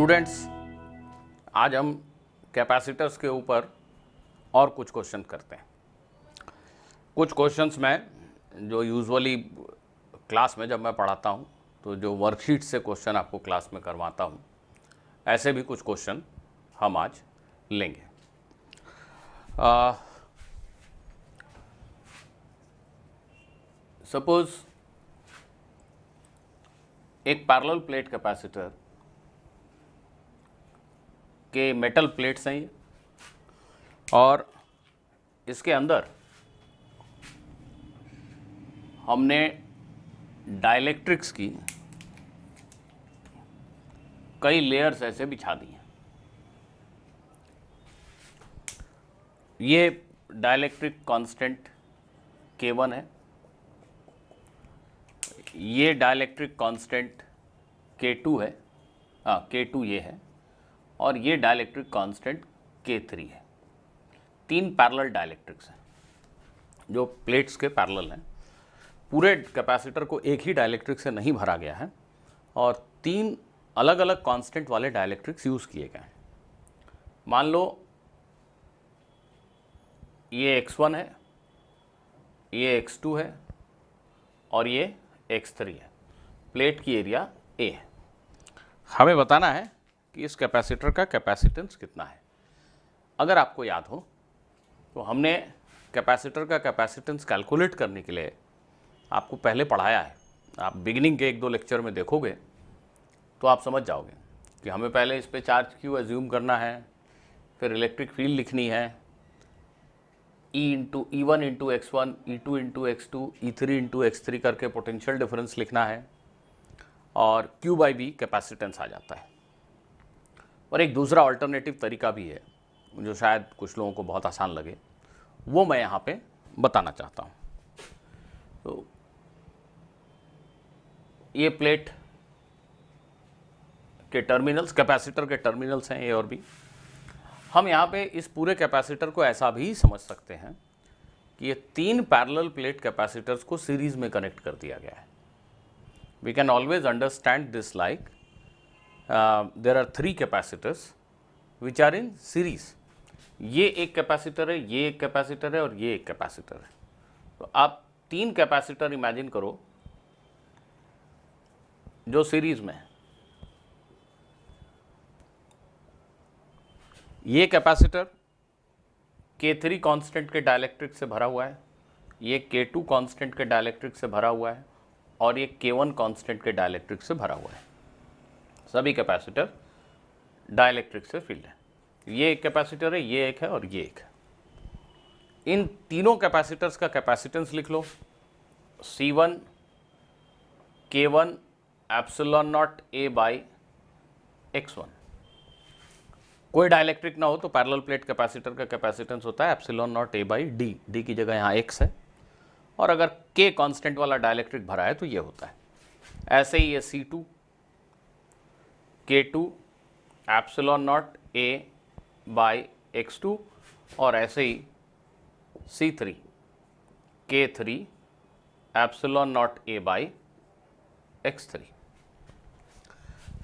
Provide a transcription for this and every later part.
Students, आज हम capacitors के ऊपर और कुछ क्वेश्चन करते हैं। कुछ क्वेश्चंस मैं जो यूजुअली क्लास में जब मैं पढ़ाता हूं तो जो वर्कशीट से क्वेश्चन आपको क्लास में करवाता हूं, ऐसे भी कुछ क्वेश्चन हम आज लेंगे। सपोज एक पैरेलल प्लेट कैपेसिटर के मेटल प्लेट्स हैं ये, और इसके अंदर हमने डाइलेक्ट्रिक्स की कई लेयर्स ऐसे बिछा दी हैं। ये डाइलेक्ट्रिक कांस्टेंट K1 है, ये डाइलेक्ट्रिक कांस्टेंट K2 है, K2 ये है, और ये डाइलेक्ट्रिक कांस्टेंट K3 है। तीन पैरेलल डाइलेक्ट्रिक्स हैं जो प्लेट्स के पैरेलल हैं। पूरे कैपेसिटर को एक ही डाइलेक्ट्रिक से नहीं भरा गया है और तीन अलग अलग कांस्टेंट वाले डाइलेक्ट्रिक्स यूज़ किए गए हैं। मान लो ये X1 है, ये X2 है और ये X3 है। प्लेट की एरिया A है। हमें बताना है कि इस कैपेसिटर का कैपेसिटेंस कितना है। अगर आपको याद हो तो हमने कैपेसिटर का कैपेसिटेंस कैलकुलेट करने के लिए आपको पहले पढ़ाया है। आप बिगिनिंग के 1-2 लेक्चर में देखोगे तो आप समझ जाओगे कि हमें पहले इस पर चार्ज क्यू एज्यूम करना है, फिर इलेक्ट्रिक फील्ड लिखनी है, E1 into X1, E2 into X2, E3 into X3 करके पोटेंशियल डिफरेंस लिखना है, और Q/B कैपेसिटेंस आ जाता है। और एक दूसरा अल्टरनेटिव तरीका भी है जो शायद कुछ लोगों को बहुत आसान लगे, वो मैं यहाँ पे बताना चाहता हूँ। तो ये प्लेट के टर्मिनल्स, कैपेसिटर के टर्मिनल्स हैं A और B। हम यहाँ पे इस पूरे कैपेसिटर को ऐसा भी समझ सकते हैं कि ये तीन पैरेलल प्लेट कैपेसिटर्स को सीरीज में कनेक्ट कर दिया गया है। We can always understand this like there are 3 capacitors which are in series. ये एक कैपेसिटर है, ये एक कैपेसिटर है और ये एक कैपेसिटर है। तो आप तीन कैपेसिटर इमेजिन करो जो सीरीज में है। ये कैपेसिटर K3 कांस्टेंट के डाइलेक्ट्रिक से भरा हुआ है, ये K2 कांस्टेंट के डाइलेक्ट्रिक से भरा हुआ है, और ये K1 कांस्टेंट के डाइलेक्ट्रिक से भरा हुआ है। सभी कैपेसिटर डाइलेक्ट्रिक से फिल्ड है। ये एक कैपेसिटर है, ये एक है और ये एक है। इन तीनों कैपेसिटर्स का कैपेसिटेंस लिख लो। C1 K1 epsilon naught A by X1। कोई डाइलेक्ट्रिक ना हो तो पैरेलल प्लेट कैपेसिटर का कैपेसिटेंस होता है epsilon naught A by D। D की जगह यहाँ X है, और अगर K कांस्टेंट वाला डाइलेक्ट्रिक भरा है तो ये होता है। ऐसे ही ये C2 K2 epsilon naught A by X2, और ऐसे ही C3 K3 epsilon naught A by X3।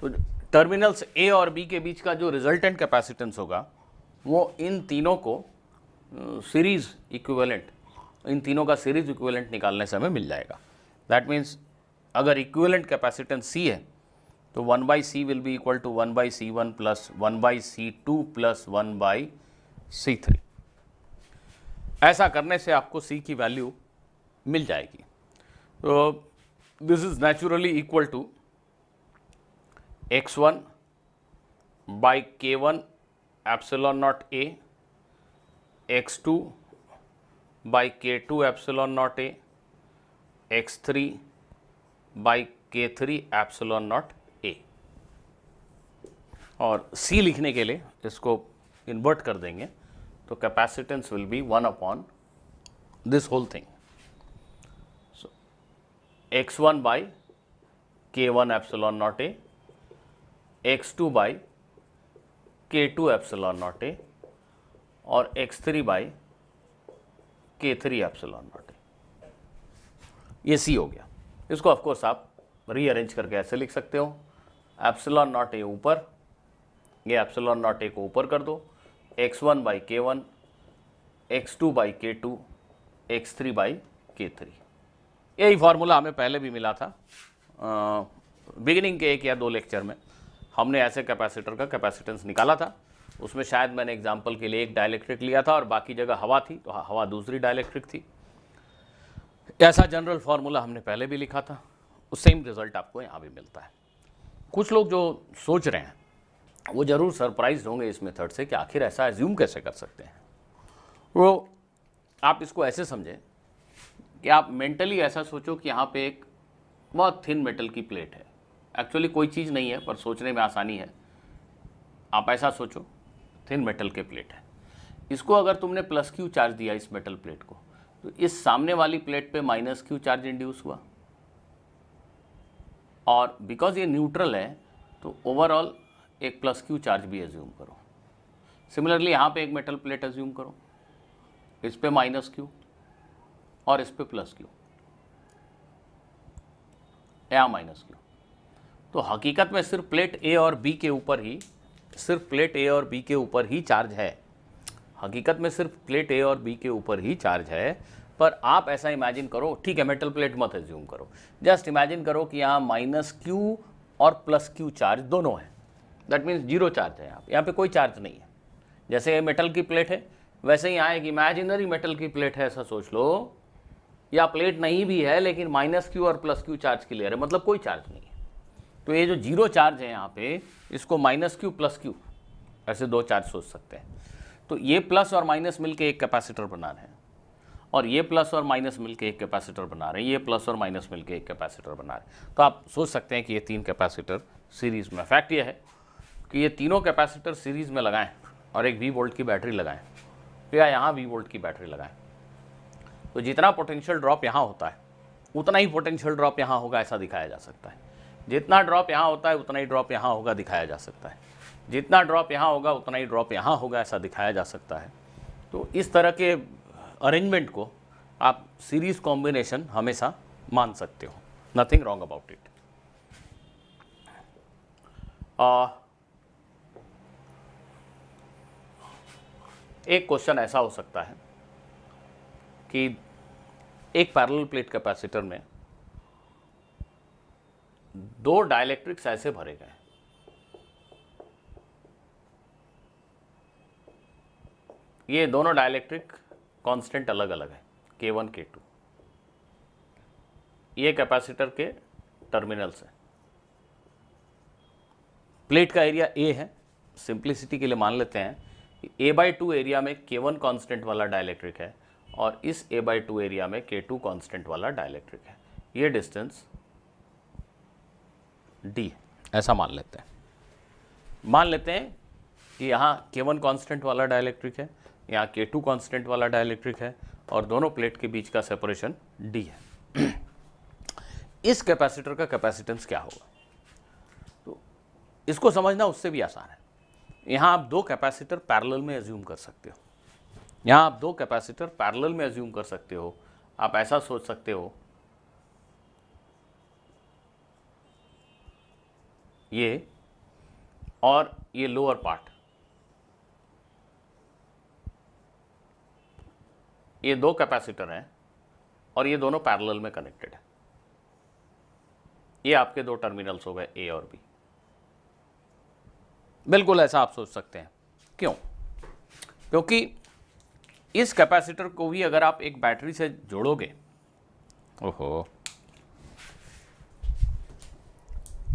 तो टर्मिनल्स A और B के बीच का जो रिजल्टेंट कैपेसिटेंस होगा वो इन तीनों को सीरीज इक्विवेलेंट, इन तीनों का सीरीज इक्विवेलेंट निकालने से हमें मिल जाएगा। दैट मीन्स अगर इक्विवेलेंट कैपेसिटेंस C है तो 1/C will be equal to 1/C1 plus 1/C2 plus 1/C3। ऐसा करने से आपको C की वैल्यू मिल जाएगी। तो this is naturally equal to X1 by K1 epsilon naught A, X2 by K2 epsilon naught A, X3 by K3 epsilon naught A। और C लिखने के लिए इसको इन्वर्ट कर देंगे तो capacitance will be 1 upon this whole thing. So X1 by K1 epsilon naught A, X2 by K2 epsilon naught A, और X3 by K3 epsilon naught A। ये C हो गया। इसको ऑफकोर्स आप रीअरेंज करके ऐसे लिख सकते हो, एप्सिलॉन नॉट A ऊपर ये एप्सिलॉन नॉट ए को ऊपर कर दो, x1 by k1, x2 by k2, x3 by k3। यही फॉर्मूला हमें पहले भी मिला था बिगिनिंग के 1 या 2 लेक्चर में। हमने ऐसे कैपेसिटर का कैपेसिटेंस निकाला था, उसमें शायद मैंने एग्जाम्पल के लिए एक डाइलेक्ट्रिक लिया था और बाकी जगह हवा थी, तो हवा दूसरी डाइलेक्ट्रिक थी। ऐसा जनरल फार्मूला हमने पहले भी लिखा था, उस सेम रिजल्ट आपको यहाँ भी मिलता है। कुछ लोग जो सोच रहे हैं वो ज़रूर सरप्राइज होंगे इस मेथड से कि आखिर ऐसा एज्यूम कैसे कर सकते हैं। वो आप इसको ऐसे समझें कि आप मेंटली ऐसा सोचो कि यहाँ पे एक बहुत थिन मेटल की प्लेट है, एक्चुअली कोई चीज़ नहीं है पर सोचने में आसानी है। आप ऐसा सोचो थिन मेटल के प्लेट है, इसको अगर तुमने प्लस क्यू चार्ज दिया इस मेटल प्लेट को, तो इस सामने वाली प्लेट पे माइनस क्यू चार्ज इंड्यूस हुआ, और बिकॉज ये न्यूट्रल है तो ओवरऑल एक प्लस क्यू चार्ज भी एज्यूम करो। सिमिलरली यहाँ पे एक मेटल प्लेट एज्यूम करो, इस पे माइनस क्यू और इस पे प्लस क्यू या माइनस क्यू। तो हकीकत में सिर्फ प्लेट ए और बी के ऊपर ही, सिर्फ प्लेट ए और बी के ऊपर ही चार्ज है। हकीकत में सिर्फ प्लेट ए और बी के ऊपर ही चार्ज है, पर आप ऐसा इमेजिन करो, ठीक है मेटल प्लेट मत एज्यूम करो, जस्ट इमेजिन करो कि यहाँ माइनस क्यू और प्लस क्यू चार्ज दोनों हैं। दैट मीन्स जीरो चार्ज है यहाँ पे कोई चार्ज नहीं है। जैसे ये मेटल की प्लेट है, वैसे ही यहाँ एक इमेजिनरी मेटल की प्लेट है, ऐसा सोच लो, या प्लेट नहीं भी है लेकिन माइनस क्यू और प्लस क्यू चार्ज क्लियर है, मतलब कोई चार्ज नहीं है। तो ये जो जीरो चार्ज है यहाँ पे, इसको माइनस क्यू प्लस क्यू ऐसे दो चार्ज सोच सकते हैं। तो ये प्लस और माइनस मिलके एक कैपेसिटर बना रहे हैं, और ये प्लस और माइनस मिलके एक कैपेसिटर बना रहे हैं, ये प्लस और माइनस मिलके एक कैपेसिटर बना रहे हैं। तो आप सोच सकते हैं कि ये तीन कैपेसिटर सीरीज़ में, फैक्ट ये है कि ये तीनों कैपेसिटर सीरीज़ में लगाएं और एक V वोल्ट की बैटरी लगाएं, या यहाँ V वोल्ट की बैटरी लगाएं, तो जितना पोटेंशियल ड्रॉप यहाँ होता है उतना ही पोटेंशियल ड्रॉप यहाँ होगा, ऐसा दिखाया जा सकता है। जितना ड्रॉप यहाँ होता है उतना ही ड्रॉप यहाँ होगा, दिखाया जा सकता है। जितना ड्रॉप यहाँ होगा उतना ही ड्रॉप यहाँ होगा, ऐसा दिखाया जा सकता है। तो इस तरह के अरेंजमेंट को आप सीरीज कॉम्बिनेशन हमेशा मान सकते हो, नथिंग रॉन्ग अबाउट इट। एक क्वेश्चन ऐसा हो सकता है कि एक पैरेलल प्लेट कैपेसिटर में दो डाइलेक्ट्रिक्स ऐसे भरे गए, ये दोनों डाइलेक्ट्रिक कांस्टेंट अलग अलग है, K1 K2। ये कैपेसिटर के टर्मिनल्स हैं। प्लेट का एरिया A है, सिंप्लिसिटी के लिए मान लेते हैं कि A/2 एरिया में K1 कांस्टेंट वाला डाइलेक्ट्रिक है और इस A/2 एरिया में K2 कांस्टेंट वाला डाइलेक्ट्रिक है। ये डिस्टेंस D, ऐसा मान लेते हैं। मान लेते हैं कि यहाँ K1 कांस्टेंट वाला डाइलेक्ट्रिक है, यहाँ K2 कांस्टेंट वाला डाइलेक्ट्रिक है, और दोनों प्लेट के बीच का सेपरेशन D है। इस कैपेसिटर का कैपेसिटेंस क्या होगा? तो इसको समझना उससे भी आसान है। यहाँ आप दो कैपेसिटर पैरेलल में एज्यूम कर सकते हो, यहाँ आप दो कैपेसिटर पैरेलल में एज्यूम कर सकते हो। आप ऐसा सोच सकते हो ये और ये लोअर पार्ट, ये दो कैपेसिटर हैं और ये दोनों पैरेलल में कनेक्टेड है। ये आपके दो टर्मिनल्स हो गए A और B। बिल्कुल ऐसा आप सोच सकते हैं। क्यों? क्योंकि इस कैपेसिटर को भी अगर आप एक बैटरी से जोड़ोगे, ओहो,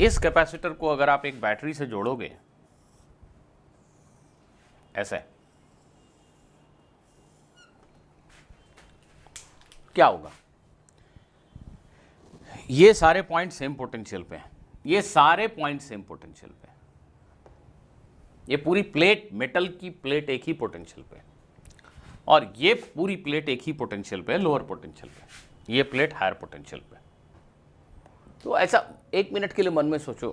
इस कैपेसिटर को अगर आप एक बैटरी से जोड़ोगे ऐसे, क्या होगा? ये सारे पॉइंट सेम पोटेंशियल पे हैं, ये सारे पॉइंट सेम पोटेंशियल पे हैं। ये पूरी प्लेट, मेटल की प्लेट एक ही पोटेंशियल पे है, और ये पूरी प्लेट एक ही पोटेंशियल पे है, लोअर पोटेंशियल पे। ये प्लेट हायर पोटेंशियल पे। तो ऐसा एक मिनट के लिए मन में सोचो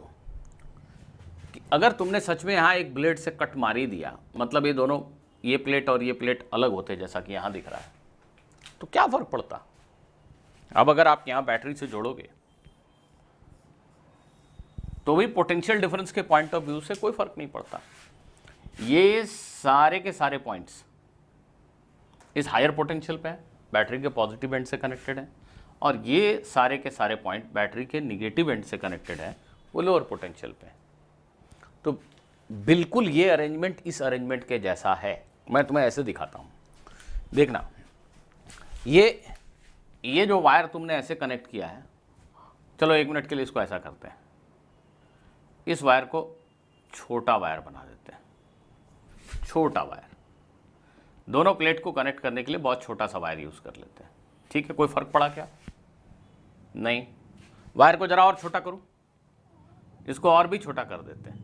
कि अगर तुमने सच में यहाँ एक ब्लेड से कट मार ही दिया, मतलब ये दोनों, ये प्लेट और ये प्लेट अलग होते जैसा कि यहाँ दिख रहा है, तो क्या फर्क पड़ता? अब अगर आप यहाँ बैटरी से जोड़ोगे तो भी पोटेंशियल डिफरेंस के पॉइंट ऑफ व्यू से कोई फर्क नहीं पड़ता। ये सारे के सारे पॉइंट्स इस हायर पोटेंशियल पे है, बैटरी के पॉजिटिव एंड से कनेक्टेड है, और ये सारे के सारे पॉइंट बैटरी के निगेटिव एंड से कनेक्टेड है, वो लोअर पोटेंशियल पे है। तो बिल्कुल ये अरेंजमेंट इस अरेंजमेंट के जैसा है। मैं तुम्हें ऐसे दिखाता हूँ, देखना, ये जो वायर तुमने ऐसे कनेक्ट किया है, चलो 1 मिनट के लिए इसको ऐसा करते हैं, इस वायर को छोटा वायर बना देते हैं, छोटा वायर, दोनों प्लेट को कनेक्ट करने के लिए बहुत छोटा सा वायर यूज़ कर लेते हैं। ठीक है, कोई फर्क पड़ा क्या? नहीं। वायर को जरा और छोटा करूं, इसको और भी छोटा कर देते हैं,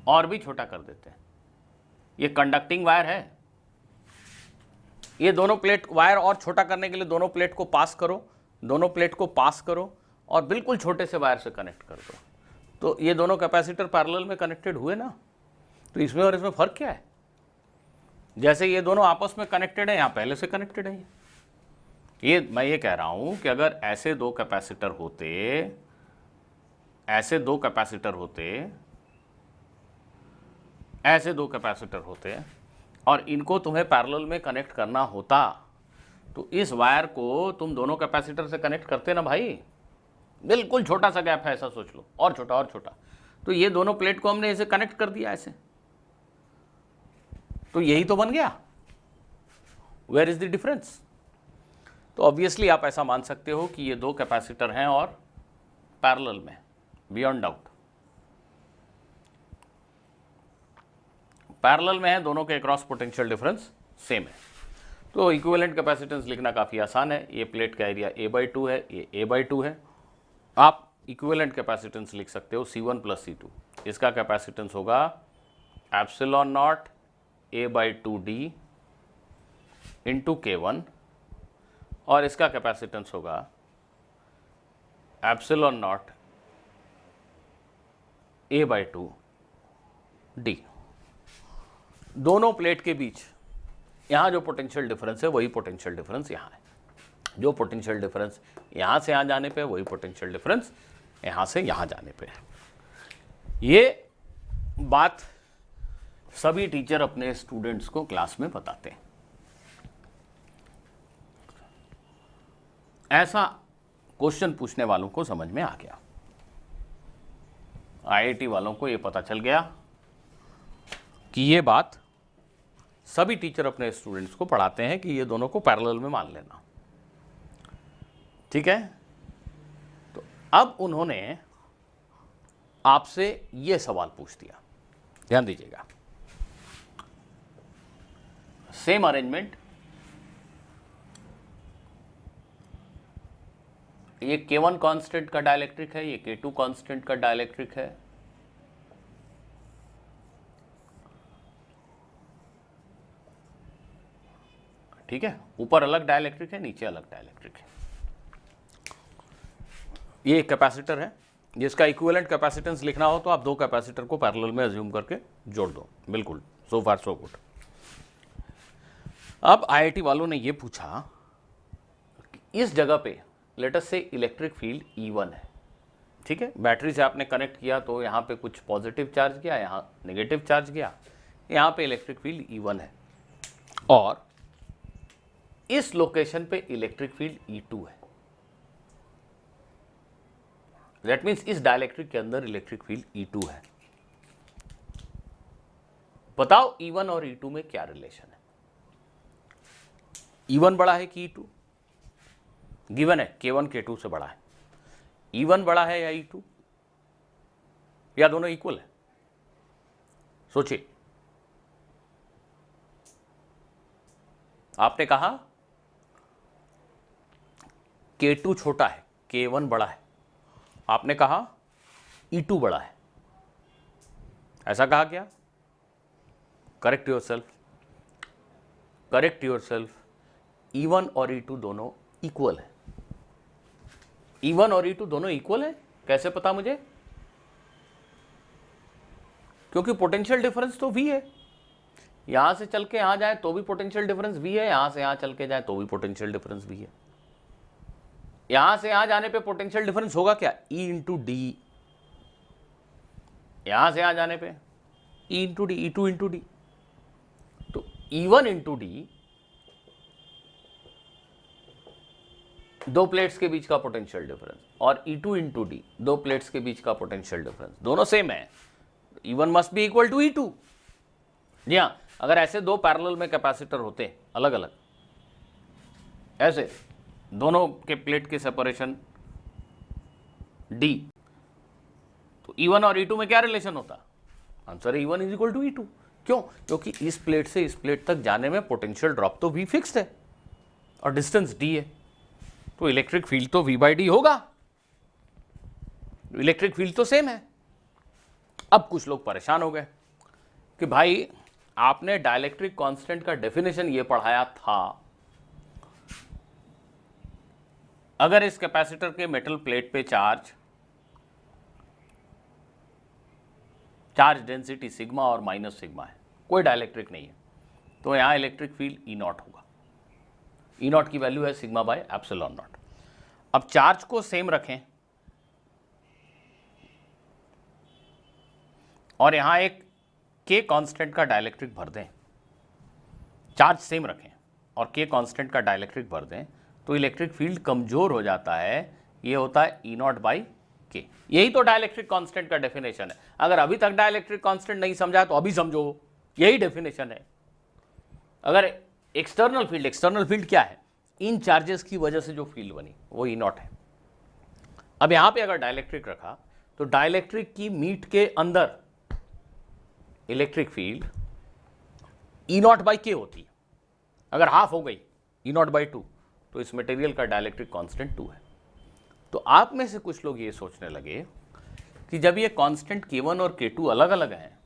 और भी छोटा कर देते हैं। ये कंडक्टिंग वायर है, ये दोनों प्लेट वायर और छोटा करने के लिए दोनों प्लेट को पास करो, दोनों प्लेट को पास करो और बिल्कुल छोटे से वायर से कनेक्ट कर दो, तो ये दोनों कैपेसिटर पैरेलल में कनेक्टेड हुए ना। तो इसमें और इसमें फर्क क्या है? जैसे ये दोनों आपस में कनेक्टेड है, यहाँ पहले से कनेक्टेड है। ये मैं ये कह रहा हूं कि अगर ऐसे दो कैपेसिटर होते, ऐसे दो कैपेसिटर होते और इनको तुम्हें पैरेलल में कनेक्ट करना होता, तो इस वायर को तुम दोनों कैपेसिटर से कनेक्ट करते ना भाई। बिल्कुल छोटा सा गैप है, ऐसा सोच लो, और छोटा और छोटा। तो ये दोनों प्लेट को हमने ऐसे कनेक्ट कर दिया ऐसे, तो यही तो बन गया। Where is the difference? तो ऑब्वियसली आप ऐसा मान सकते हो कि ये दो कैपेसिटर हैं और पैरेलल में, बियॉन्ड डाउट पैरेलल में है, दोनों के अक्रॉस पोटेंशियल डिफरेंस सेम है। तो इक्विवेलेंट कैपेसिटेंस लिखना काफ़ी आसान है। ये प्लेट का एरिया A/2 है, ये A/2 है। आप इक्विवेलेंट कैपेसिटेंस लिख सकते हो C1 + C2। इसका कैपेसिटेंस होगा ε0 A/2D × K1, और इसका कैपेसिटेंस होगा ε0 A/2D। दोनों प्लेट के बीच यहाँ जो पोटेंशियल डिफरेंस है वही पोटेंशियल डिफरेंस यहाँ है। जो पोटेंशियल डिफरेंस यहाँ से यहाँ जाने पे वही पोटेंशियल डिफरेंस यहाँ से यहाँ जाने पे है। ये बात सभी टीचर अपने स्टूडेंट्स को क्लास में बताते हैं। ऐसा क्वेश्चन पूछने वालों को समझ में आ गया, आईआईटी वालों को ये पता चल गया कि ये बात सभी टीचर अपने स्टूडेंट्स को पढ़ाते हैं कि ये दोनों को पैरेलल में मान लेना। ठीक है, तो अब उन्होंने आपसे ये सवाल पूछ दिया, ध्यान दीजिएगा। सेम अरेंजमेंट, ये K1 कांस्टेंट का डाइलेक्ट्रिक है, ये K2 कांस्टेंट का डाइलेक्ट्रिक है। ठीक है, ऊपर अलग डाइलेक्ट्रिक है, नीचे अलग डाइलेक्ट्रिक है। ये एक कैपेसिटर है जिसका इक्विवेलेंट कैपेसिटेंस लिखना हो तो आप दो कैपेसिटर को पैरेलल में अज्यूम करके जोड़ दो। बिल्कुल, सो फार सो गुड। अब आईआईटी वालों ने ये पूछा कि इस जगह पे लेट अस से इलेक्ट्रिक फील्ड E1 है। ठीक है, बैटरी से आपने कनेक्ट किया तो यहाँ पे कुछ पॉजिटिव चार्ज गया, यहाँ नेगेटिव चार्ज गया, यहाँ पे इलेक्ट्रिक फील्ड E1 है, और इस लोकेशन पे इलेक्ट्रिक फील्ड E2 है। दैट मीन्स इस डाइलेक्ट्रिक के अंदर इलेक्ट्रिक फील्ड E2 है। बताओ E1 और E2 में क्या रिलेशन है? E1 बड़ा है कि E2? गिवन है K1 K2 से बड़ा है। E1 बड़ा है या E2, या दोनों इक्वल है? सोचिए। आपने कहा K2 छोटा है, K1 बड़ा है। आपने कहा E2 बड़ा है, ऐसा कहा क्या? Correct yourself, correct yourself. E1 और E2 दोनों इक्वल है। E1 और E2 दोनों इक्वल है, कैसे पता मुझे? क्योंकि पोटेंशियल डिफरेंस तो V है। यहां से चल के यहां जाए तो भी पोटेंशियल डिफरेंस V है, यहां से यहां चल के जाए तो भी पोटेंशियल डिफरेंस V है। यहां से यहां जाने पे पोटेंशियल डिफरेंस होगा क्या? E × D। यहां से यहां जाने पे ई इंटू डी, ई टू इंटू डी। तो E1 इंटू डी दो प्लेट्स के बीच का पोटेंशियल डिफरेंस, और E2 इंटू डी दो प्लेट्स के बीच का पोटेंशियल डिफरेंस, दोनों सेम है। E1 must be equal to E2। जी हाँ, अगर ऐसे दो पैरेलल में कैपेसिटर होते अलग अलग, ऐसे दोनों के प्लेट की सेपरेशन D, तो E1 और E2 में क्या रिलेशन होता? आंसर है E1 is equal to E2। क्यों? क्योंकि इस प्लेट से इस प्लेट तक जाने में पोटेंशियल ड्रॉप तो V फिक्स्ड है और डिस्टेंस D है, तो इलेक्ट्रिक फील्ड तो V बाई डी होगा। इलेक्ट्रिक फील्ड तो सेम है। अब कुछ लोग परेशान हो गए कि भाई आपने डाइलेक्ट्रिक कांस्टेंट का डेफिनेशन ये पढ़ाया था, अगर इस कैपेसिटर के मेटल प्लेट पे चार्ज डेंसिटी सिग्मा और माइनस सिग्मा है, कोई डाइलेक्ट्रिक नहीं है, तो यहां इलेक्ट्रिक फील्ड E नॉट होगा। E नॉट की वैल्यू है सिग्मा बाय एप्सिलॉन नॉट। अब चार्ज को सेम रखें और यहां एक K कांस्टेंट का डाइलेक्ट्रिक भर दें, चार्ज सेम रखें और K कांस्टेंट का डाइलेक्ट्रिक भर दें, तो इलेक्ट्रिक फील्ड कमजोर हो जाता है। ये होता है E नॉट बाई के। यही तो डाइलेक्ट्रिक कांस्टेंट का डेफिनेशन है। अगर अभी तक डाइलेक्ट्रिक कांस्टेंट नहीं समझा तो अभी समझो, यही डेफिनेशन है। अगर एक्सटर्नल फील्ड क्या है? इन चार्जेस की वजह से जो फील्ड बनी वो E नॉट है। अब यहां पे अगर डाइलेक्ट्रिक रखा तो डाइलेक्ट्रिक की मीट के अंदर electric field E not by के होती है। अगर हाफ हो गई E नॉट बाई 2, तो इस मटेरियल का डाइलेक्ट्रिक कांस्टेंट 2 है। तो आप में से कुछ लोग ये सोचने लगे कि जब ये कांस्टेंट K1 और K2 अलग अलग हैं,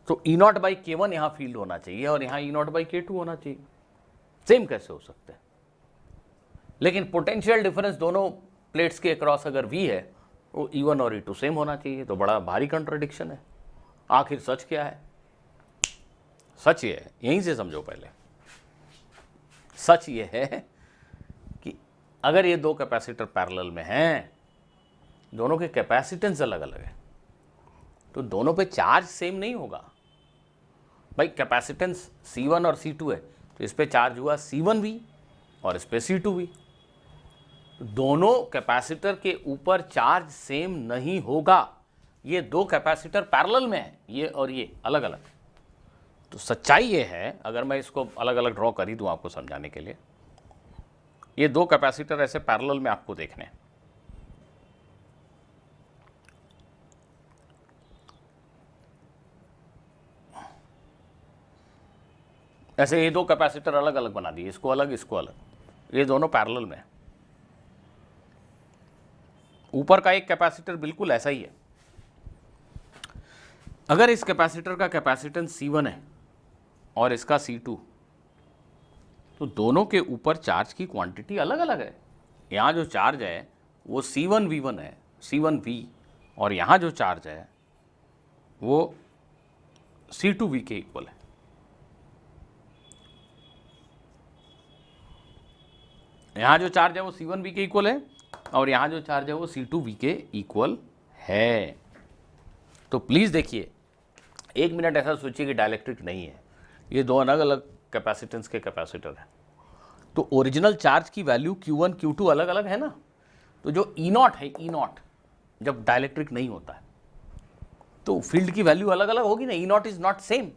तो E नॉट बाई K1 यहां फील्ड होना चाहिए और यहां E नॉट बाई K2 होना चाहिए। सेम कैसे हो सकते हैं? लेकिन पोटेंशियल डिफरेंस दोनों प्लेट्स के अक्रॉस अगर V है, वो E1 और E2 सेम होना चाहिए। तो बड़ा भारी कंट्राडिक्शन है। आखिर सच क्या है? सच ये है, यहीं से समझो पहले। सच ये है कि अगर ये दो कैपेसिटर पैरेलल में हैं, दोनों के कैपेसिटेंस अलग अलग है, तो दोनों पे चार्ज सेम नहीं होगा। भाई कैपेसिटेंस C1 और C2 है, तो इस पे चार्ज हुआ C1V और इस पे C2V। दोनों कैपेसिटर के ऊपर चार्ज सेम नहीं होगा। ये दो कैपेसिटर पैरेलल में है, ये और ये अलग अलग। तो सच्चाई ये है, अगर मैं इसको अलग अलग ड्रॉ कर ही दूं आपको समझाने के लिए, ये दो कैपेसिटर ऐसे पैरेलल में आपको देखने हैं। ऐसे ये दो कैपेसिटर अलग अलग बना दिए, इसको अलग इसको अलग, ये दोनों पैरेलल में है। ऊपर का एक कैपेसिटर बिल्कुल ऐसा ही है। अगर इस कैपेसिटर का कैपेसिटेंस C1 है और इसका C2, तो दोनों के ऊपर चार्ज की क्वांटिटी अलग अलग है। यहाँ जो चार्ज है वो C1V1 है, C1V, और यहाँ जो चार्ज है वो C2V के इक्वल है। यहाँ जो चार्ज है वो C1V के इक्वल है और यहाँ जो चार्ज है वो C2V के इक्वल है। तो प्लीज़ देखिए, एक मिनट ऐसा सोचिए कि डाइलेक्ट्रिक नहीं है, ये दो अलग अलग कैपेसिटेंस के कैपेसिटर हैं। तो ओरिजिनल चार्ज की वैल्यू Q1 Q2 अलग अलग है ना। तो जो E नॉट है, E नॉट जब डाइलेक्ट्रिक नहीं होता है तो फील्ड की वैल्यू अलग अलग होगी ना। E not is not same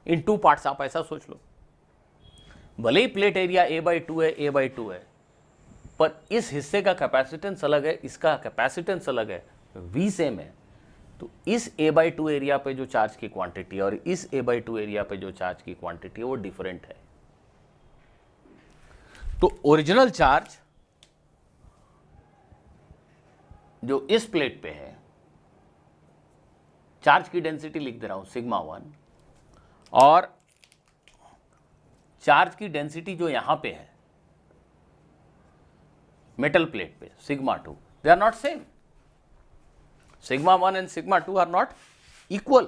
in two parts. आप ऐसा सोच लो, भले ही प्लेट एरिया A/2 है, A/2 है, पर इस हिस्से का कैपेसिटेंस अलग है, इसका कैपेसिटेंस अलग है, V सेम है। तो इस A/2 एरिया पे जो चार्ज की क्वांटिटी और इस A/2 एरिया पे जो चार्ज की क्वांटिटी वो डिफरेंट है। तो ओरिजिनल चार्ज जो इस प्लेट पे है, चार्ज की डेंसिटी लिख दे रहा हूं σ1, और चार्ज की डेंसिटी जो यहां पे है मेटल प्लेट पे σ2, they are not same. σ1 and σ2 are not equal.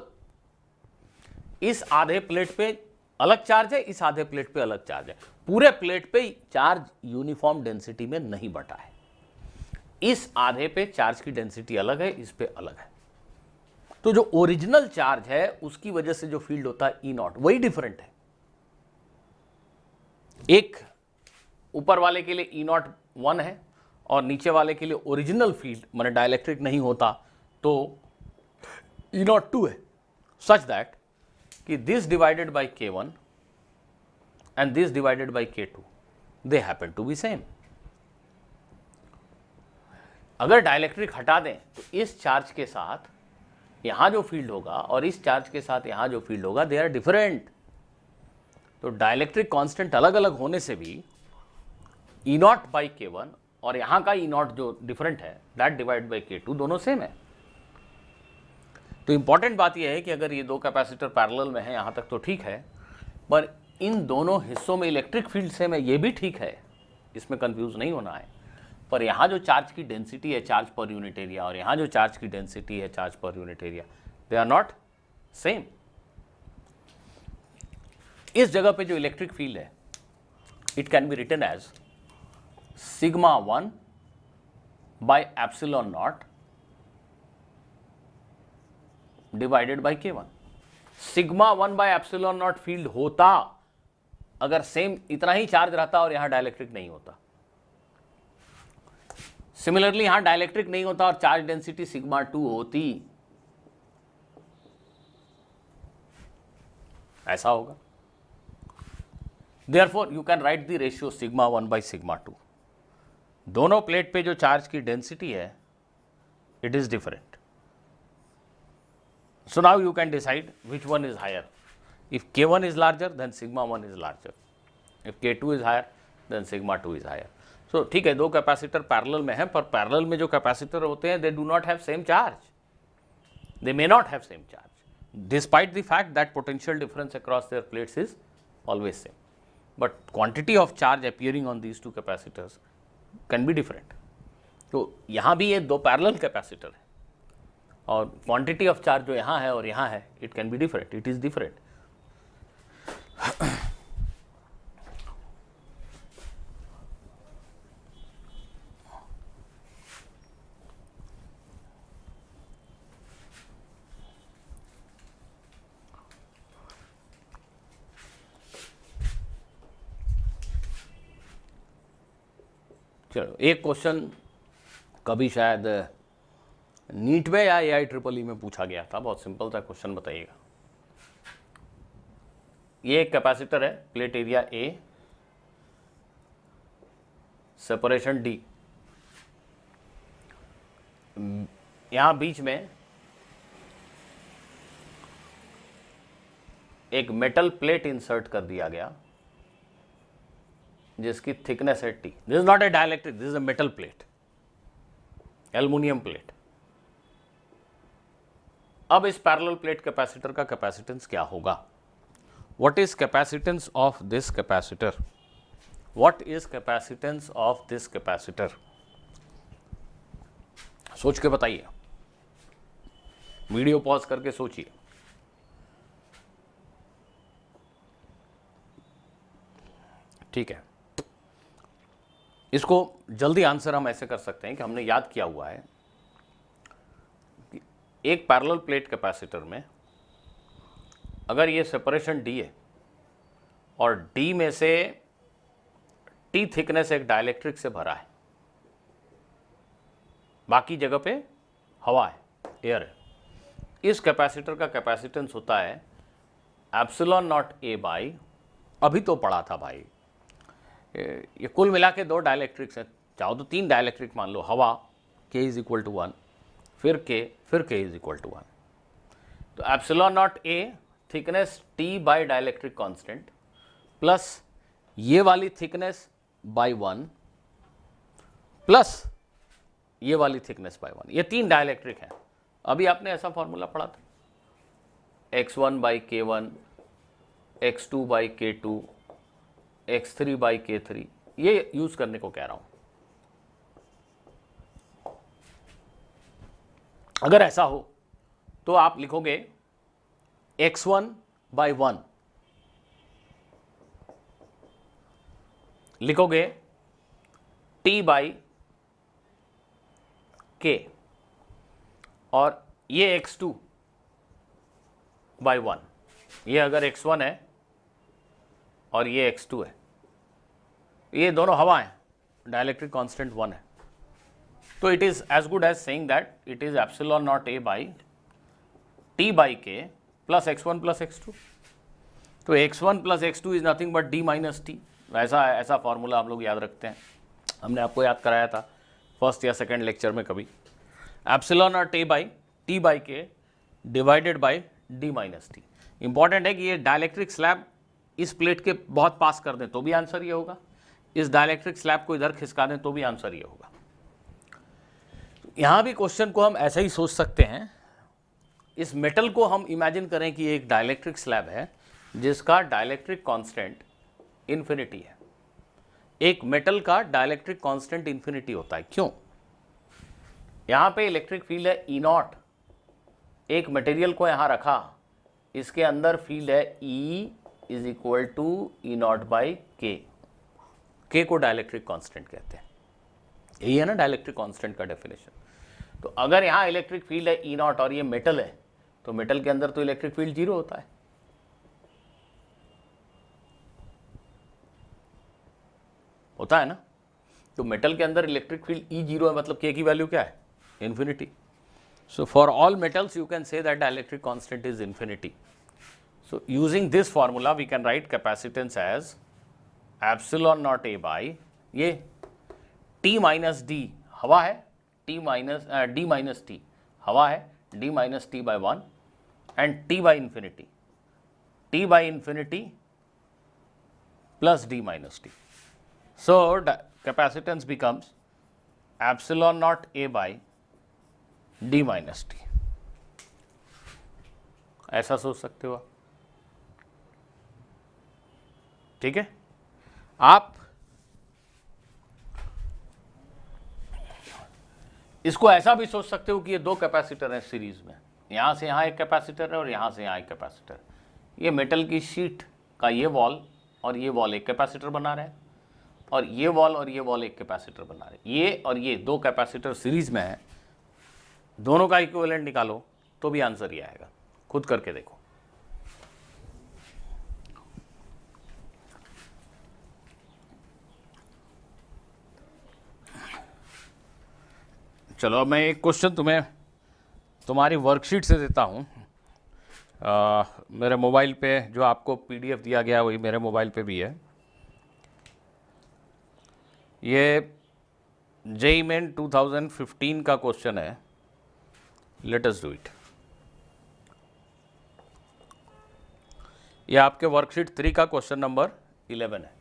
इस आधे प्लेट पे अलग चार्ज है, इस आधे प्लेट पे अलग चार्ज है। पूरे प्लेट पे चार्ज यूनिफॉर्म डेंसिटी में नहीं बटा है। इस आधे पे चार्ज की डेंसिटी अलग है, इस पे अलग है। तो जो ओरिजिनल चार्ज है उसकी वजह से जो फील्ड होता है ई नॉट, वही डिफरेंट है। एक ऊपर वाले के लिए ई नॉट 1 है और नीचे वाले के लिए ओरिजिनल फील्ड माने डाइलेक्ट्रिक नहीं होता तो ई नॉट 2 है, सच दैट कि this divided by K1 and this divided by K2 they happen to be same. अगर डाइलेक्ट्रिक हटा दें तो इस चार्ज के साथ यहां जो फील्ड होगा और इस चार्ज के साथ यहां जो फील्ड होगा दे आर डिफरेंट। तो डाइलेक्ट्रिक कांस्टेंट अलग अलग होने से भी ई नॉट बाई K1 और यहां का ई नॉट जो डिफरेंट है दैट डिवाइड बाई K2 दोनों सेम है। तो इंपॉर्टेंट बात यह है कि अगर ये दो कैपेसिटर पैरेलल में है यहां तक तो ठीक है, पर इन दोनों हिस्सों में इलेक्ट्रिक फील्ड सेम है, ये भी ठीक है, इसमें कंफ्यूज नहीं होना है। पर यहाँ जो चार्ज की डेंसिटी है चार्ज पर यूनिट एरिया और यहाँ जो चार्ज की डेंसिटी है charge per unit area they are not same. इस जगह पे जो इलेक्ट्रिक फील्ड है it can be written as sigma 1 by epsilon naught divided by K1। Sigma 1 by epsilon naught field होता अगर सेम इतना ही चार्ज रहता और यहां डाइलेक्ट्रिक नहीं होता। सिमिलरली यहां डाइलेक्ट्रिक नहीं होता और चार्ज डेंसिटी सिग्मा 2 होती, ऐसा होगा। Therefore you can write the ratio sigma 1 by sigma 2। दोनों प्लेट पे जो चार्ज की डेंसिटी है it is different. So now you can decide which one is higher. If K1 is larger then sigma 1 is larger, if K2 is higher then sigma 2 is higher। So ठीक है, दो capacitor parallel में है, पर parallel में जो capacitor होते हैं they do not have same charge, they may not have same charge despite the fact that potential difference across their plates is always same, but quantity of charge appearing on these two capacitors can be different. तो यहाँ भी ये दो parallel capacitor है और quantity of charge जो यहाँ है और यहाँ है it can be different, it is different. चलो एक क्वेश्चन कभी शायद नीट में या AI-EEE में पूछा गया था, बहुत सिंपल सा क्वेश्चन, बताइएगा। ये एक कैपेसिटर है, plate area A, separation D, यहां बीच में एक मेटल प्लेट इंसर्ट कर दिया गया जिसकी थिकनेस है T। This is not a dielectric, this is a metal plate, aluminium plate. अब इस पैरेलल प्लेट कैपेसिटर का कैपेसिटेंस क्या होगा? What is capacitance of this capacitor? What is capacitance of this capacitor? सोच के बताइए, वीडियो पॉज करके सोचिए। ठीक है, इसको जल्दी आंसर हम ऐसे कर सकते हैं कि हमने याद किया हुआ है कि एक पैरेलल प्लेट कैपेसिटर में अगर ये सेपरेशन D है और D में से T थिकनेस एक डाइलेक्ट्रिक से भरा है, बाकी जगह पे हवा है, एयर है, इस कैपेसिटर का कैपेसिटेंस होता है एप्सिलॉन नॉट A बाई, अभी तो पढ़ा था भाई, ये कुल मिला के दो डाइलेक्ट्रिक्स हैं, चाहो तो तीन डाइलेक्ट्रिक मान लो, हवा K इज इक्वल टू 1, फिर K इज इक्वल टू 1। तो epsilon naught A thickness T by dielectric constant plus ये वाली थिकनेस बाई 1 प्लस ये वाली थिकनेस बाई 1, ये तीन डाइलेक्ट्रिक हैं। अभी आपने ऐसा फॉर्मूला पढ़ा था, x1 by K1, x2 by K2, x3 by K3, ये यूज करने को कह रहा हूं। अगर ऐसा हो तो आप लिखोगे x1 बाई 1, लिखोगे T बाई K, और ये x2 बाई 1। ये अगर x1 है और ये x2 है, ये दोनों हवा हैं, डाइलेक्ट्रिक कांस्टेंट 1 है, तो it is as good as saying that it is epsilon naught a by t by k plus x1 plus x2। तो x1 plus x2 is nothing but d minus T. ऐसा formula आप लोग याद रखते हैं, हमने आपको याद कराया था फर्स्ट या सेकेंड लेक्चर में कभी। Epsilon naught a by t by k divided by d minus T. Important है कि ये डाइलेक्ट्रिक स्लैब इस प्लेट के बहुत पास कर दें तो भी आंसर ये होगा, इस डाइलेक्ट्रिक स्लैब को इधर खिसका दें तो भी आंसर ये होगा। यहाँ भी क्वेश्चन को हम ऐसे ही सोच सकते हैं, इस मेटल को हम इमेजिन करें कि एक डाइलेक्ट्रिक स्लैब है जिसका डाइलेक्ट्रिक कांस्टेंट इन्फिनिटी है। एक मेटल का डाइलेक्ट्रिक कांस्टेंट इन्फिनिटी होता है, क्यों? यहाँ पे इलेक्ट्रिक फील्ड है ई नॉट, एक मटेरियल को यहाँ रखा, इसके अंदर फील्ड है E is equal to E naught by K को डाइलेक्ट्रिक कांस्टेंट कहते हैं। यही है ना डाइलेक्ट्रिक कांस्टेंट का डेफिनेशन। तो अगर यहाँ इलेक्ट्रिक फील्ड है ई नॉट और ये मेटल है, तो मेटल के अंदर तो इलेक्ट्रिक फील्ड 0 होता है। होता है ना? तो मेटल के अंदर इलेक्ट्रिक फील्ड E 0 है, मतलब के की वैल्यू क्या है? Infinity. So for all metals you can say that dielectric constant is infinity. So using this formula we can write capacitance as epsilon naught A by ये T minus D हवा है, D minus T हवा है, D minus T by 1 and T by infinity plus D minus T. So capacitance becomes epsilon naught A by d minus T. ऐसा सोच सकते हो आप, ठीक है? आप इसको ऐसा भी सोच सकते हो कि ये दो कैपेसिटर हैं सीरीज में, यहां से यहां एक कैपेसिटर है और यहां से यहां एक कैपेसिटर। ये मेटल की शीट का ये वॉल और ये वॉल एक कैपेसिटर बना रहे हैं, और ये वॉल और ये वॉल एक कैपेसिटर बना रहे हैं। ये और ये दो कैपेसिटर सीरीज में है, दोनों का इक्विवेलेंट निकालो तो भी आंसर ये आएगा। खुद करके देखो। चलो अब मैं एक क्वेश्चन तुम्हें तुम्हारी वर्कशीट से देता हूँ। मेरे मोबाइल पे जो आपको पीडीएफ दिया गया वही मेरे मोबाइल पे भी है। ये जेईई मेन 2015 का क्वेश्चन है। Let us do it. ये आपके वर्कशीट 3 का क्वेश्चन नंबर 11 है।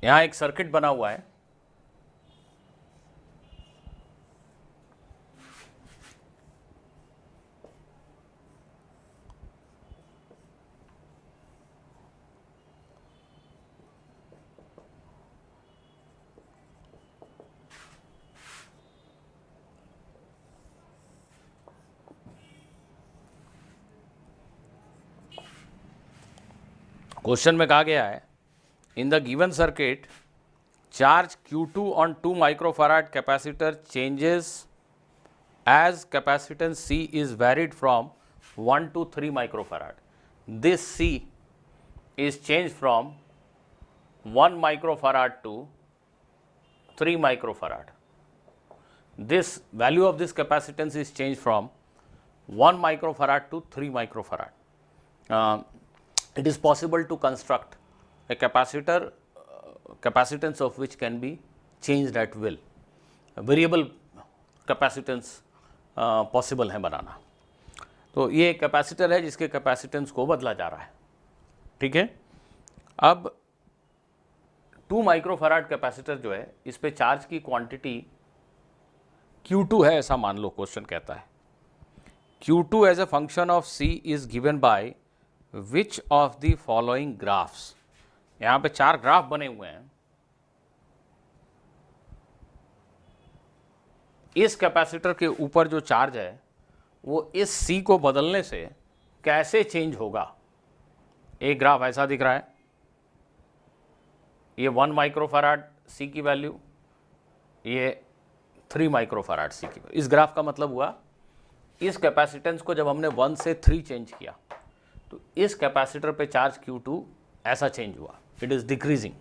यहां एक सर्किट बना हुआ है, क्वेश्चन में कहा गया है in the given circuit charge Q2 on 2 microfarad capacitor changes as capacitance C is varied from 1 to 3 microfarad. This C is changed from 1 microfarad to 3 microfarad. This value of this capacitance is changed from 1 microfarad to 3 microfarad. It is possible to construct a capacitor capacitance of which can be changed at will. Variable capacitance possible है बनाना। तो ये capacitor है जिसके capacitance को बदला जा रहा है, ठीक है। अब 2 माइक्रोफैराड कैपेसिटर जो है इस पे चार्ज की क्वांटिटी Q2 है, ऐसा मान लो क्वेश्चन कहता है। Q2 as a function of C is given by which of the following graphs. यहां पे 4 ग्राफ बने हुए हैं। इस कैपेसिटर के ऊपर जो चार्ज है वो इस C को बदलने से कैसे चेंज होगा। एक ग्राफ ऐसा दिख रहा है, ये 1 माइक्रोफैराड C की वैल्यू, ये 3 माइक्रोफैराड सी की। इस ग्राफ का मतलब हुआ इस कैपेसिटेंस को जब हमने 1 से 3 चेंज किया तो इस कैपेसिटर पे चार्ज Q2 ऐसा चेंज हुआ, इट इज डिक्रीजिंग।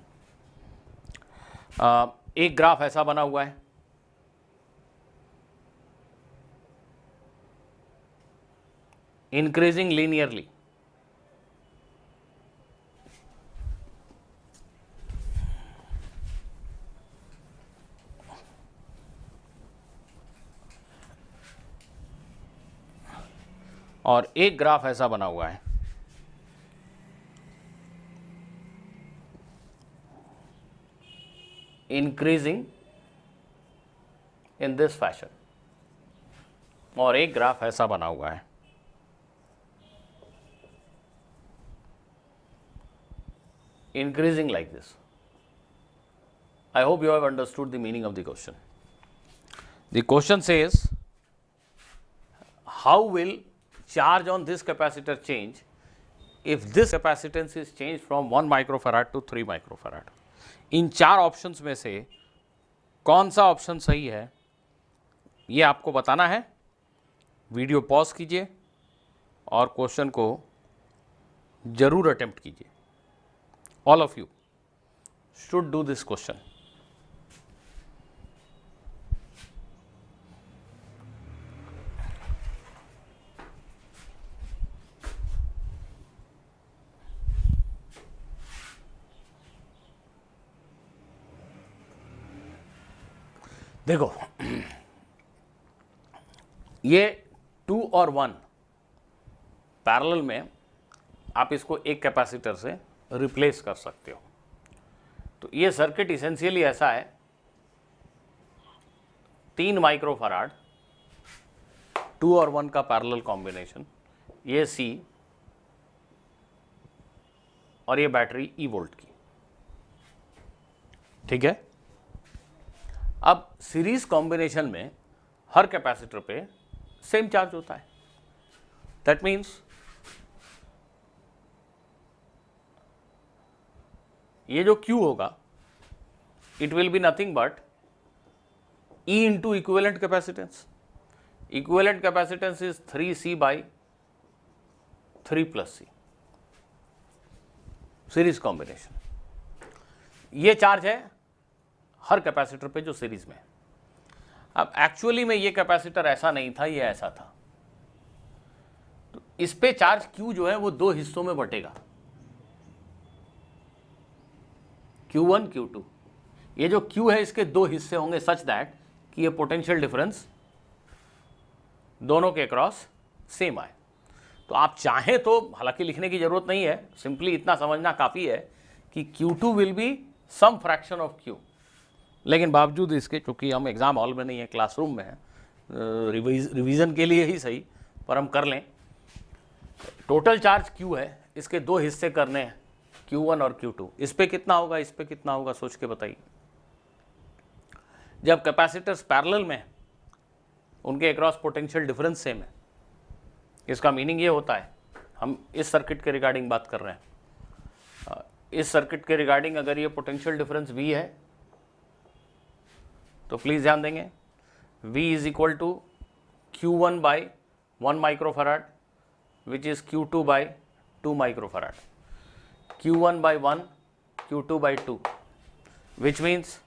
एक ग्राफ ऐसा बना हुआ है, इंक्रीजिंग लीनियरली। और एक ग्राफ ऐसा बना हुआ है, इंक्रीजिंग इन दिस फैशन, और एक ग्राफ ऐसा बना हुआ है, increasing like this. I hope you have understood the meaning of the question. The question says, how will charge on this capacitor change if this capacitance is changed from 1 microfarad to 3 microfarad? In 4 options में से कौन सा option सही है ये आपको बताना है। वीडियो पॉज कीजिए और क्वेश्चन को जरूर अटेम्प्ट कीजिए। All of you should do this question. देखो ये 2 और 1 पैरेलल में आप इसको एक कैपेसिटर से रिप्लेस कर सकते हो। तो ये सर्किट इसेंशियली ऐसा है, 3 माइक्रोफैराड 2 और 1 का पैरेलल कॉम्बिनेशन, ये C और ये बैटरी E वोल्ट की, ठीक है। अब सीरीज कॉम्बिनेशन में हर कैपेसिटर पे सेम चार्ज होता है, दैट मीन्स ये जो Q होगा it will be nothing but E into equivalent capacitance. Equivalent capacitance is 3C by 3 plus C, series combination. ये चार्ज है हर कैपेसिटर पे जो सीरीज में है। अब एक्चुअली में ये कैपेसिटर ऐसा नहीं था, ये ऐसा था, तो इस पे चार्ज Q जो है वो 2 हिस्सों में बटेगा, Q1 Q2। ये जो Q है इसके 2 हिस्से होंगे सच दैट कि ये पोटेंशियल डिफरेंस दोनों के क्रॉस सेम आए। तो आप चाहें तो, हालांकि लिखने की जरूरत नहीं है, सिंपली इतना समझना काफ़ी है कि Q2 will be some fraction of Q, लेकिन बावजूद इसके चूँकि हम एग्ज़ाम हॉल में नहीं है, क्लासरूम में है, रिवीजन के लिए ही सही, पर हम कर लें। टोटल चार्ज Q है, इसके 2 हिस्से करने हैं, Q1 और Q2। इस पे कितना होगा, इस पे कितना होगा, सोच के बताइए। जब कैपेसिटर्स पैरेलल में उनके अक्रॉस पोटेंशियल डिफरेंस सेम है, इसका मीनिंग ये होता है, हम इस सर्किट के रिगार्डिंग बात कर रहे हैं, इस सर्किट के रिगार्डिंग अगर ये पोटेंशियल डिफरेंस V है तो प्लीज़ ध्यान देंगे, V is equal to Q1 by 1 microfarad which is Q2 by 2 microfarad, Q1 by 1, Q2 by 2, which means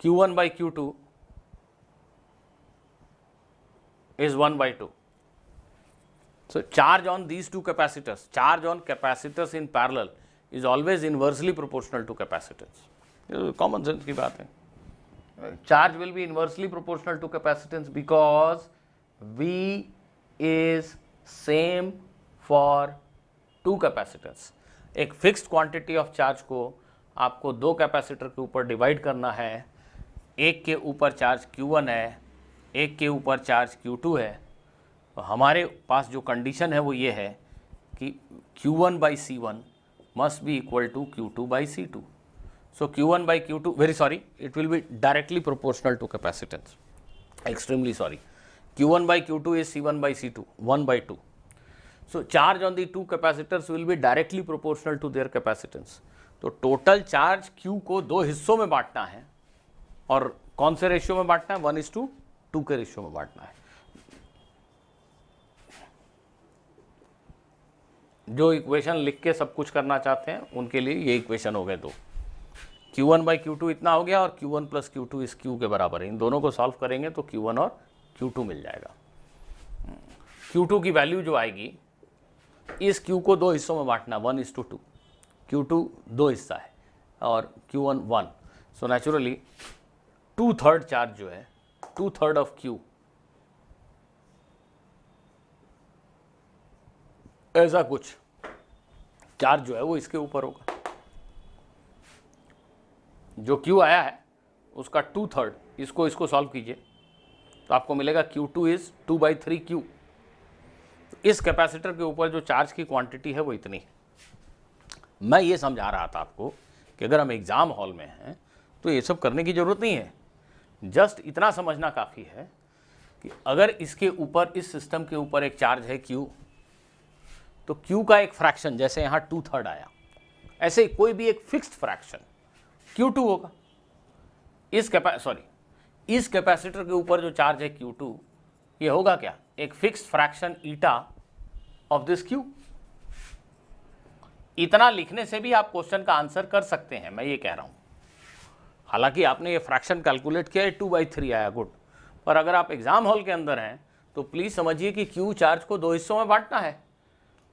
Q1 by Q2 is 1 by 2. So charge on these two capacitors, charge on capacitors in parallel is always inversely proportional to capacitance. Common sense की बात है. Charge will be inversely proportional to capacitance because V is same for 2 capacitance. एक fixed quantity of charge को आपको 2 capacitor के ऊपर divide करना है, एक के ऊपर चार्ज Q1 है, एक के ऊपर चार्ज Q2 है। तो हमारे पास जो कंडीशन है वो ये है कि Q1 बाई C1 must be equal to Q2 by C2। So Q1 by Q2, very sorry, it will be directly proportional to capacitance, extremely sorry. Q1 by Q2 is C1 by C2, 1 by 2. So charge on the 2 capacitors will be directly proportional to their capacitance. तो total charge Q को 2 हिस्सों में बांटना है, और कौन से ratio में बांटना है, 1:2 के रेशियो में बांटना है। जो इक्वेशन लिख के सब कुछ करना चाहते हैं उनके लिए ये इक्वेशन हो गए दो, Q1/Q2 इतना हो गया और Q1 + Q2 इस Q के बराबर है। इन दोनों को सॉल्व करेंगे तो Q1 और Q2 मिल जाएगा। Q2 की वैल्यू जो आएगी, इस Q को दो हिस्सों में बांटना, 1:2। Q2 दो हिस्सा है और Q1 1। सो नेचुरली 2/3 चार्ज जो है, 2/3 ऑफ Q, ऐसा कुछ चार्ज जो है वो इसके ऊपर होगा। जो Q आया है उसका 2/3, इसको सॉल्व कीजिए तो आपको मिलेगा Q2 इज 2/3Q। इस कैपेसिटर के ऊपर जो चार्ज की क्वांटिटी है वो इतनी है। मैं ये समझा रहा था आपको कि अगर हम एग्जाम हॉल में हैं तो ये सब करने की जरूरत नहीं है, जस्ट इतना समझना काफ़ी है कि अगर इसके ऊपर, इस सिस्टम के ऊपर एक चार्ज है Q, तो Q का एक फ्रैक्शन, जैसे यहाँ 2/3 आया, ऐसे ही कोई भी एक फिक्स्ड फ्रैक्शन Q2 होगा। इस कैपेसिटर के ऊपर जो चार्ज है Q2, ये होगा क्या, एक fixed fraction eta of this Q। इतना लिखने से भी आप क्वेश्चन का आंसर कर सकते हैं, मैं ये कह रहा हूं। हालांकि आपने ये फ्रैक्शन कैलकुलेट किया है, 2/3 आया, गुड। पर अगर आप एग्जाम हॉल के अंदर हैं तो प्लीज समझिए कि Q चार्ज को दो हिस्सों में बांटना है,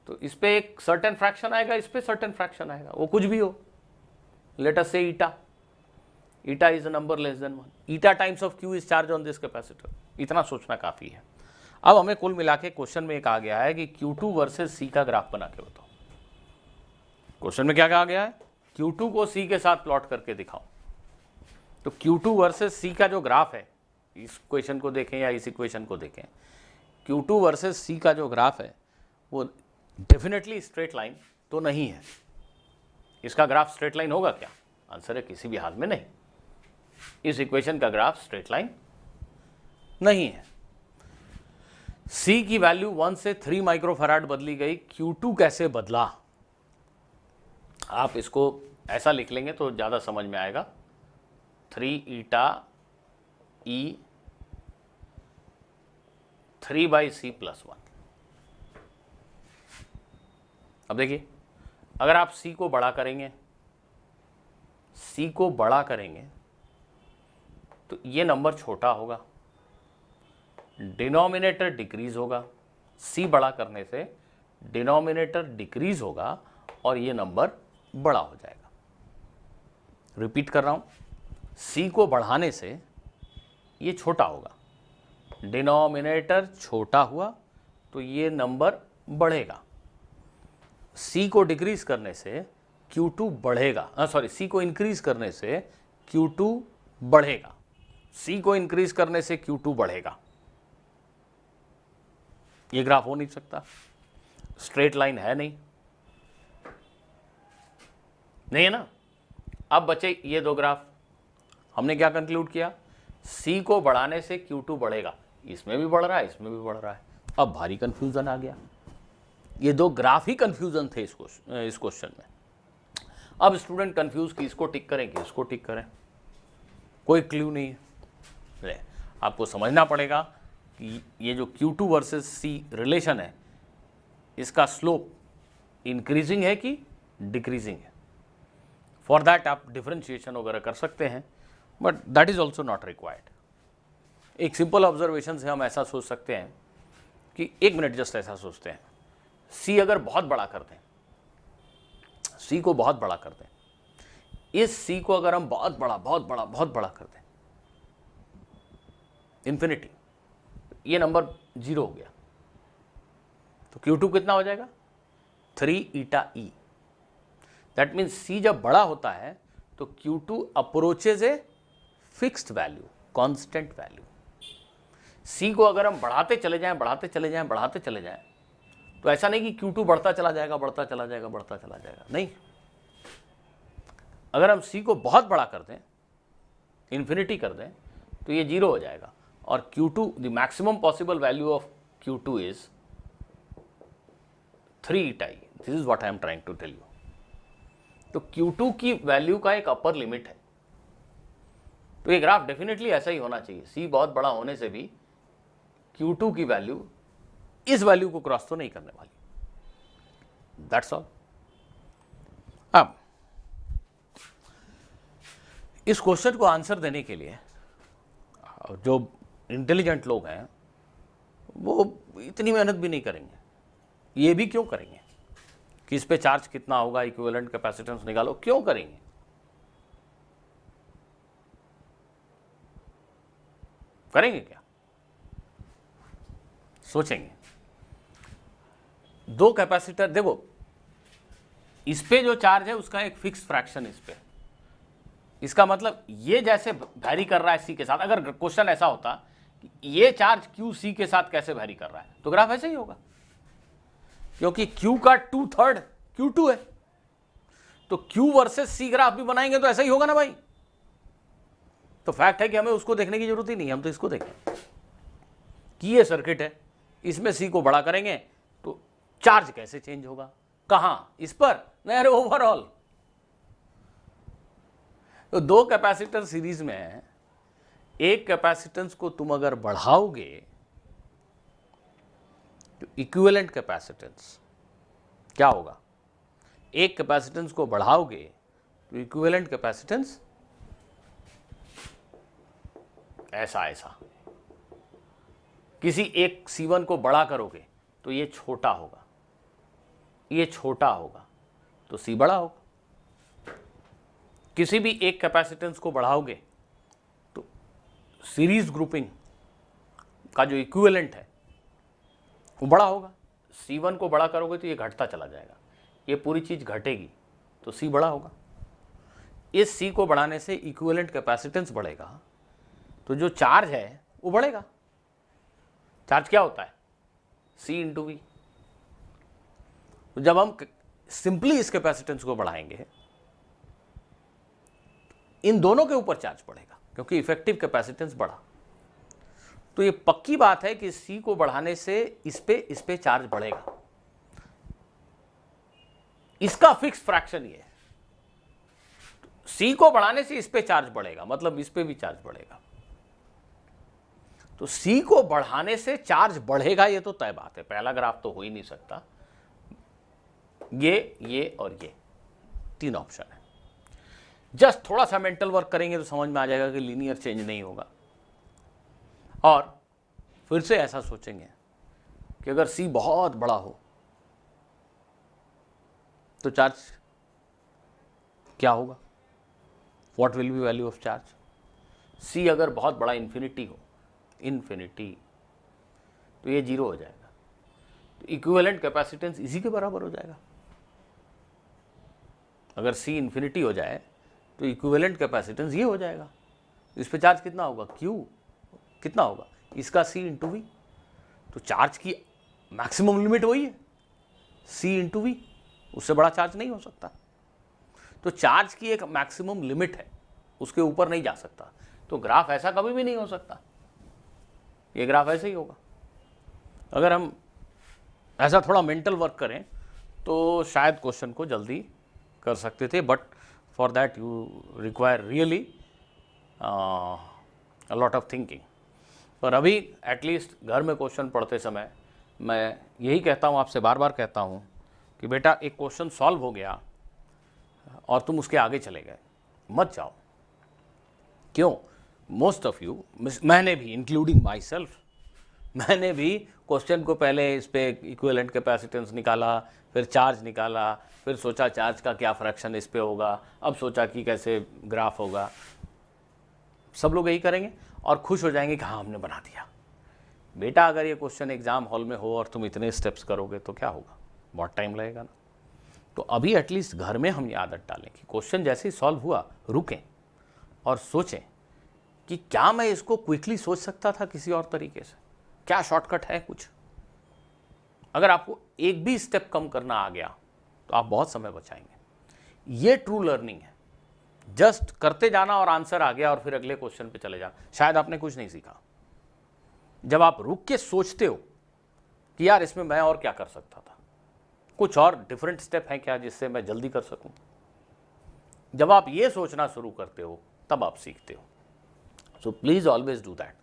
तो इस पे एक सर्टेन फ्रैक्शन आएगा, इस पे सर्टेन फ्रैक्शन आएगा, वो कुछ भी हो। लेट अस से eta is a number less than 1, eta times of Q is charge on this capacitor. इतना सोचना काफी है। अब हमें कुल मिला के क्वेश्चन में एक आ गया है कि Q2 वर्सेस C का ग्राफ बना के बताओ। क्वेश्चन में क्या कहा गया है, Q2 को C के साथ प्लॉट करके दिखाओ। तो Q2 वर्सेस C का जो ग्राफ है, इस क्वेश्चन को देखें या इस इक्वेशन को देखें, Q2 वर्सेस C का जो ग्राफ है वो डेफिनेटली स्ट्रेट लाइन तो नहीं है। इसका ग्राफ स्ट्रेट लाइन होगा क्या, आंसर है किसी भी हाल में नहीं। इस इक्वेशन का ग्राफ स्ट्रेट लाइन नहीं है। C की वैल्यू 1 से 3 माइक्रोफैराड बदली गई, Q2 कैसे बदला, आप इसको ऐसा लिख लेंगे तो ज़्यादा समझ में आएगा। 3 ईटा E 3/C + 1। अब देखिए, अगर आप C को बड़ा करेंगे, C को बड़ा करेंगे तो ये नंबर छोटा होगा, डिनोमिनेटर डिक्रीज होगा। C बड़ा करने से डिनोमिनेटर डिक्रीज होगा और ये नंबर बड़ा हो जाएगा। रिपीट कर रहा हूं, C को बढ़ाने से ये छोटा होगा, डिनोमिनेटर छोटा हुआ तो ये नंबर बढ़ेगा। C को डिक्रीज करने से Q2 बढ़ेगा, C को इंक्रीज करने से Q2 बढ़ेगा, C को इंक्रीज करने से Q2 बढ़ेगा। ये ग्राफ हो नहीं सकता, स्ट्रेट लाइन है नहीं है ना। अब बचे ये दो ग्राफ, हमने क्या कंक्लूड किया, C को बढ़ाने से Q2 बढ़ेगा, इसमें भी बढ़ रहा है, इसमें भी बढ़ रहा है। अब भारी कंफ्यूजन आ गया, ये दो ग्राफ ही कंफ्यूजन थे इस क्वेश्चन में। अब स्टूडेंट कंफ्यूज कि इसको टिक करें कि इसको टिक करें, कोई क्लू नहीं है। आपको समझना पड़ेगा कि ये जो Q2 वर्सेस C रिलेशन है, इसका स्लोप इंक्रीजिंग है कि डिक्रीजिंग है। फॉर दैट आप डिफरेंशिएशन वगैरह कर सकते हैं, but that is also not required. एक सिंपल ऑब्जर्वेशन से हम ऐसा सोच सकते हैं कि, एक मिनट जस्ट ऐसा सोचते हैं, C अगर बहुत बड़ा कर दें, C को बहुत बड़ा कर दें, इस C को अगर हम बहुत बड़ा कर दें, इन्फिनिटी, ये नंबर 0 हो गया, तो Q2 कितना हो जाएगा, 3 eta E। That means C जब बड़ा होता है तो Q2 approaches a fixed value, constant value. C को अगर हम बढ़ाते चले जाएं, तो ऐसा नहीं कि Q2 बढ़ता चला जाएगा, नहीं। अगर हम C को बहुत बड़ा कर दें, इन्फिनिटी कर दें, तो ये 0 हो जाएगा और Q2, the maximum possible value of Q2 is 3 eta E। This is what I am trying to tell you. तो Q2 की वैल्यू का एक अपर लिमिट है, तो ये ग्राफ डेफिनेटली ऐसा ही होना चाहिए। सी बहुत बड़ा होने से भी Q2 की वैल्यू इस वैल्यू को क्रॉस तो नहीं करने वाली। That's all. अब इस क्वेश्चन को आंसर देने के लिए जो इंटेलिजेंट लोग हैं वो इतनी मेहनत भी नहीं करेंगे। ये भी क्यों करेंगे कि इस पे चार्ज कितना होगा, इक्विवेलेंट कैपेसिटेंस निकालो, क्यों करेंगे? करेंगे क्या? सोचेंगे। दो कैपेसिटर देखो, इस पे जो चार्ज है उसका एक फिक्स फ्रैक्शन इस पे, इसका मतलब ये जैसे वैरी कर रहा है सी के साथ। अगर क्वेश्चन ऐसा होता कि ये चार्ज क्यू सी के साथ कैसे वैरी कर रहा है, तो ग्राफ ऐसे ही होगा, क्योंकि क्यू का 2/3 Q2 है, तो Q वर्सेस सी ग्राफ भी बनाएंगे तो ऐसा ही होगा ना भाई। तो फैक्ट है कि हमें उसको देखने की जरूरत ही नहीं, हम तो इसको देखें कि ये सर्किट है, इसमें सी को बड़ा करेंगे तो चार्ज कैसे चेंज होगा, कहां, इस पर नहीं, अरे ओवरऑल। तो दो कैपेसिटर सीरीज में है, एक कैपेसिटेंस को तुम अगर बढ़ाओगे तो इक्विवेलेंट कैपेसिटेंस क्या होगा? एक कैपेसिटेंस को बढ़ाओगे तो इक्विवेलेंट कैपेसिटेंस ऐसा किसी एक C1 को बड़ा करोगे तो ये छोटा होगा, ये छोटा होगा तो C बड़ा होगा। किसी भी एक कैपेसिटेंस को बढ़ाओगे तो सीरीज ग्रुपिंग का जो इक्विवेलेंट है वो बड़ा होगा। C1 को बड़ा करोगे तो ये घटता चला जाएगा, ये पूरी चीज घटेगी तो C बड़ा होगा। इस C को बढ़ाने से इक्विवेलेंट कैपेसिटेंस बढ़ेगा तो जो चार्ज है वो बढ़ेगा। चार्ज क्या होता है? C into V. तो जब हम सिंपली इस कैपेसिटेंस को बढ़ाएंगे, इन दोनों के ऊपर चार्ज बढ़ेगा क्योंकि इफेक्टिव कैपेसिटेंस बढ़ा। तो ये पक्की बात है कि C को बढ़ाने से इस पे चार्ज बढ़ेगा। इसका फिक्स फ्रैक्शन ये है, C को बढ़ाने से इस पे चार्ज बढ़ेगा, मतलब इस पे भी चार्ज बढ़ेगा। तो C को बढ़ाने से चार्ज बढ़ेगा, ये तो तय बात है, पहला ग्राफ तो हो ही नहीं सकता। ये और ये तीन ऑप्शन है। जस्ट थोड़ा सा मेंटल वर्क करेंगे तो समझ में आ जाएगा कि लीनियर चेंज नहीं होगा। और फिर से ऐसा सोचेंगे कि अगर C बहुत बड़ा हो तो चार्ज क्या होगा, what will be value of charge? C अगर बहुत बड़ा इन्फिनिटी हो, इन्फिनिटी, तो ये 0 हो जाएगा, तो इक्विवेलेंट कैपेसिटेंस इसी के बराबर हो जाएगा। अगर C इन्फिनिटी हो जाए तो इक्विवेलेंट कैपेसिटेंस ये हो जाएगा। इस पे चार्ज कितना होगा? Q कितना होगा? इसका C इंटू वी। तो चार्ज की मैक्सिमम लिमिट वही है, C इंटू वी, उससे बड़ा चार्ज नहीं हो सकता। तो चार्ज की एक मैक्सिमम लिमिट है, उसके ऊपर नहीं जा सकता। तो ग्राफ ऐसा कभी भी नहीं हो सकता, ये ग्राफ ऐसे ही होगा। अगर हम ऐसा थोड़ा मेंटल वर्क करें तो शायद क्वेश्चन को जल्दी कर सकते थे, but for that you require really a lot of thinking. पर अभी एटलीस्ट घर में क्वेश्चन पढ़ते समय मैं यही कहता हूँ, आपसे बार बार कहता हूँ कि बेटा एक क्वेश्चन सॉल्व हो गया और तुम उसके आगे चले गए, मत जाओ। क्यों? मोस्ट ऑफ यू, मैंने भी इंक्लूडिंग माई सेल्फ, मैंने भी क्वेश्चन को पहले इस पे इक्विवेलेंट कैपेसिटेंस निकाला, फिर चार्ज निकाला, फिर सोचा चार्ज का क्या फ्रैक्शन इस पे होगा, अब सोचा कि कैसे ग्राफ होगा। सब लोग यही करेंगे और खुश हो जाएंगे कि हाँ हमने बना दिया। बेटा अगर ये क्वेश्चन एग्जाम हॉल में हो और तुम इतने स्टेप्स करोगे तो क्या होगा, बहुत टाइम लगेगा ना। तो अभी एटलीस्ट घर में हम ये आदत डालें कि क्वेश्चन जैसे ही सॉल्व हुआ रुकें और सोचें कि क्या मैं इसको क्विकली सोच सकता था किसी और तरीके से, क्या शॉर्टकट है कुछ। अगर आपको एक भी स्टेप कम करना आ गया तो आप बहुत समय बचाएंगे। ये ट्रू लर्निंग है, जस्ट करते जाना और आंसर आ गया और फिर अगले क्वेश्चन पे चले जाना, शायद आपने कुछ नहीं सीखा। जब आप रुक के सोचते हो कि यार इसमें मैं और क्या कर सकता था, कुछ और डिफरेंट स्टेप है क्या जिससे मैं जल्दी कर सकूं, जब आप ये सोचना शुरू करते हो तब आप सीखते हो। So please always do that.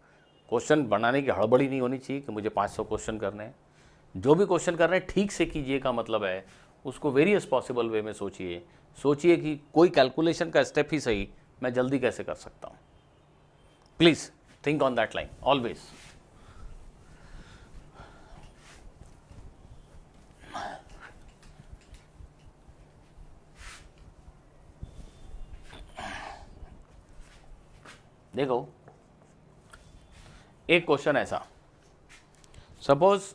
Question बनाने की हड़बड़ी नहीं होनी चाहिए कि मुझे 500 क्वेश्चन करने हैं। जो भी क्वेश्चन कर रहे हैं ठीक से कीजिए का मतलब है उसको वेरियस पॉसिबल वे में सोचिए कि कोई कैलकुलेशन का स्टेप ही सही मैं जल्दी कैसे कर सकता हूँ। Please think on that line always. देखो एक क्वेश्चन ऐसा, suppose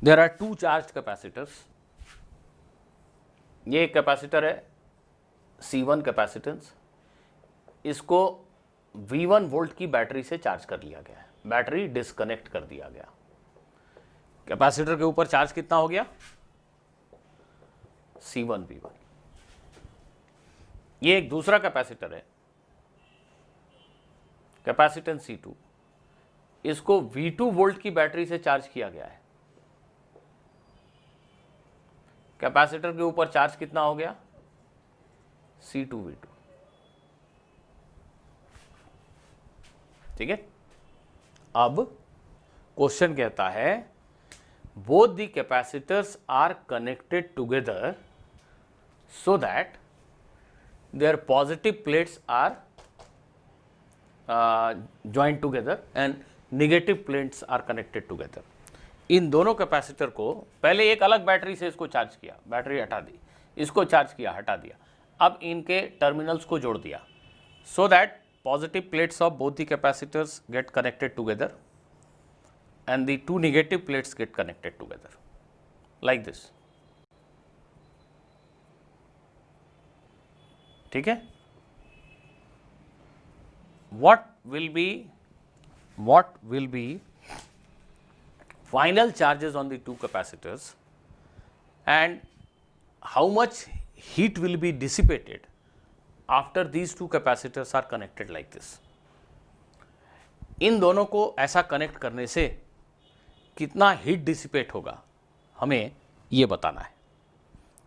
there are two charge capacitors. ये एक कैपेसिटर है C1 कैपेसिटेंस, इसको V1 वोल्ट की बैटरी से चार्ज कर लिया गया है, बैटरी डिस्कनेक्ट कर दिया गया। कैपेसिटर के ऊपर चार्ज कितना हो गया? C1 V1। ये एक दूसरा कैपेसिटर है कैपेसिटेंस C2, इसको V2 वोल्ट की बैटरी से चार्ज किया गया है। कैपेसिटर के ऊपर चार्ज कितना हो गया? C2 V2। ठीक है। अब क्वेश्चन कहता है both the capacitors are connected together so that their positive plates are joined together and negative plates are connected together। इन दोनों कैपेसिटर को पहले एक अलग बैटरी से इसको चार्ज किया, बैटरी हटा दी, इसको चार्ज किया, हटा दिया, अब इनके टर्मिनल्स को जोड़ दिया so that positive plates of both the capacitors get connected together and the two negative plates get connected together like this। ठीक है। what will be final charges on the two capacitors and how much heat will be dissipated after these two capacitors are connected like this। इन दोनों को ऐसा connect करने से कितना heat dissipate होगा हमें ये बताना है।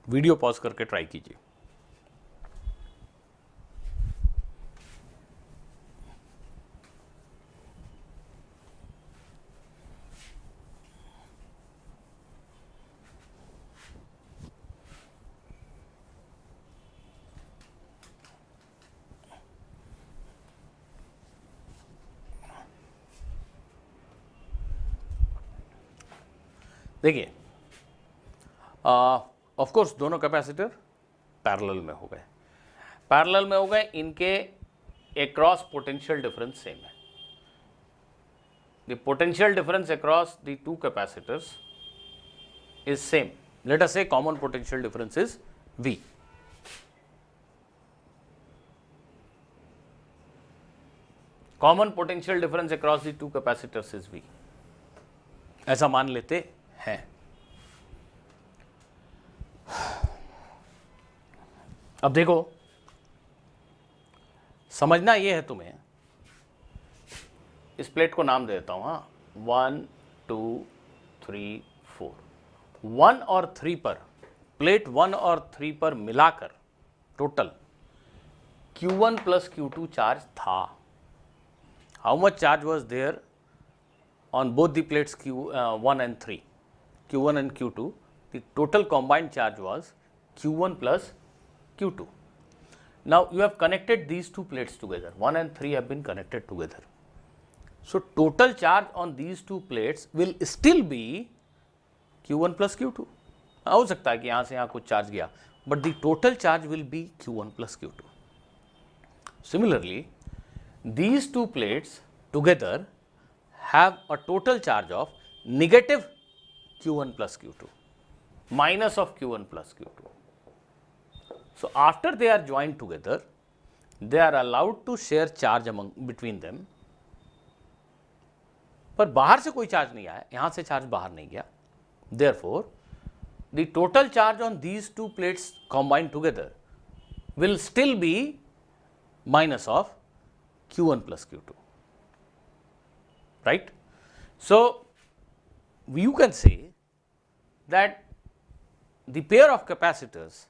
वीडियो पॉज करके ट्राई कीजिए। देखिए ऑफ कोर्स दोनों कैपेसिटर पैरेलल में हो गए, इनके अक्रॉस पोटेंशियल डिफरेंस सेम है। The potential difference across the two capacitors is same. Let us say common potential difference is V। Common potential difference across the two capacitors is V, ऐसा मान लेते हैं। अब देखो समझना ये है तुम्हें, इस प्लेट को नाम दे देता हूं। हाँ 1 2 3 4, 1 और 3 पर, प्लेट 1 और 3 पर मिलाकर total Q1 plus Q2 charge था। How much charge was there on both the plates Q1 and 3, Q1 and Q2, the total combined charge was Q1 plus Q2. Now you have connected these two plates together, 1 and 3 have been connected together. So total charge on these two plates will still be Q1 plus Q2. हो सकता है कि यहाँ से यहाँ कुछ charge गया, but the total charge will be Q1 plus Q2. Similarly, these two plates together have a total charge of negative Q1 plus Q2 minus of Q1 plus Q2. So after they are joined together, they are allowed to share charge between them. पर बाहर से कोई charge नहीं आया, यहां से charge बाहर नहीं गया। Therefore, the total charge on these two plates combined together will still be minus of Q1 plus Q2. Right? So you can say that the pair of capacitors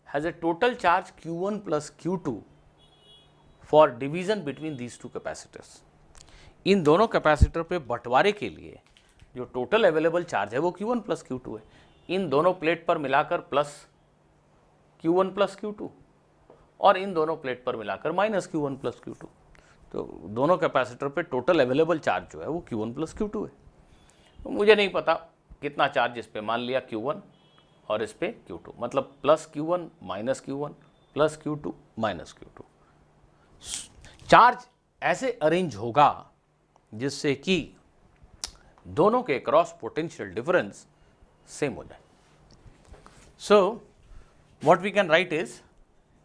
has a total charge Q1 plus Q2 for division between these two capacitors. इन दोनों capacitor पे बंटवारे के लिए जो total available charge है वो Q1 plus Q2 है। इन दोनों प्लेट पर मिलाकर प्लस Q1 प्लस Q2 और इन दोनों प्लेट पर मिलाकर माइनस Q1 प्लस Q2। तो दोनों कैपेसिटर पे टोटल अवेलेबल चार्ज जो है वो Q1 प्लस Q2 है। तो मुझे नहीं पता कितना चार्ज इस पे, मान लिया Q1 और इस पे Q2, मतलब plus Q1 minus Q1 plus Q2 minus Q2। Charge ऐसे अरेंज होगा जिससे कि दोनों के क्रॉस पोटेंशियल डिफरेंस सेम हो जाए। So what we can write is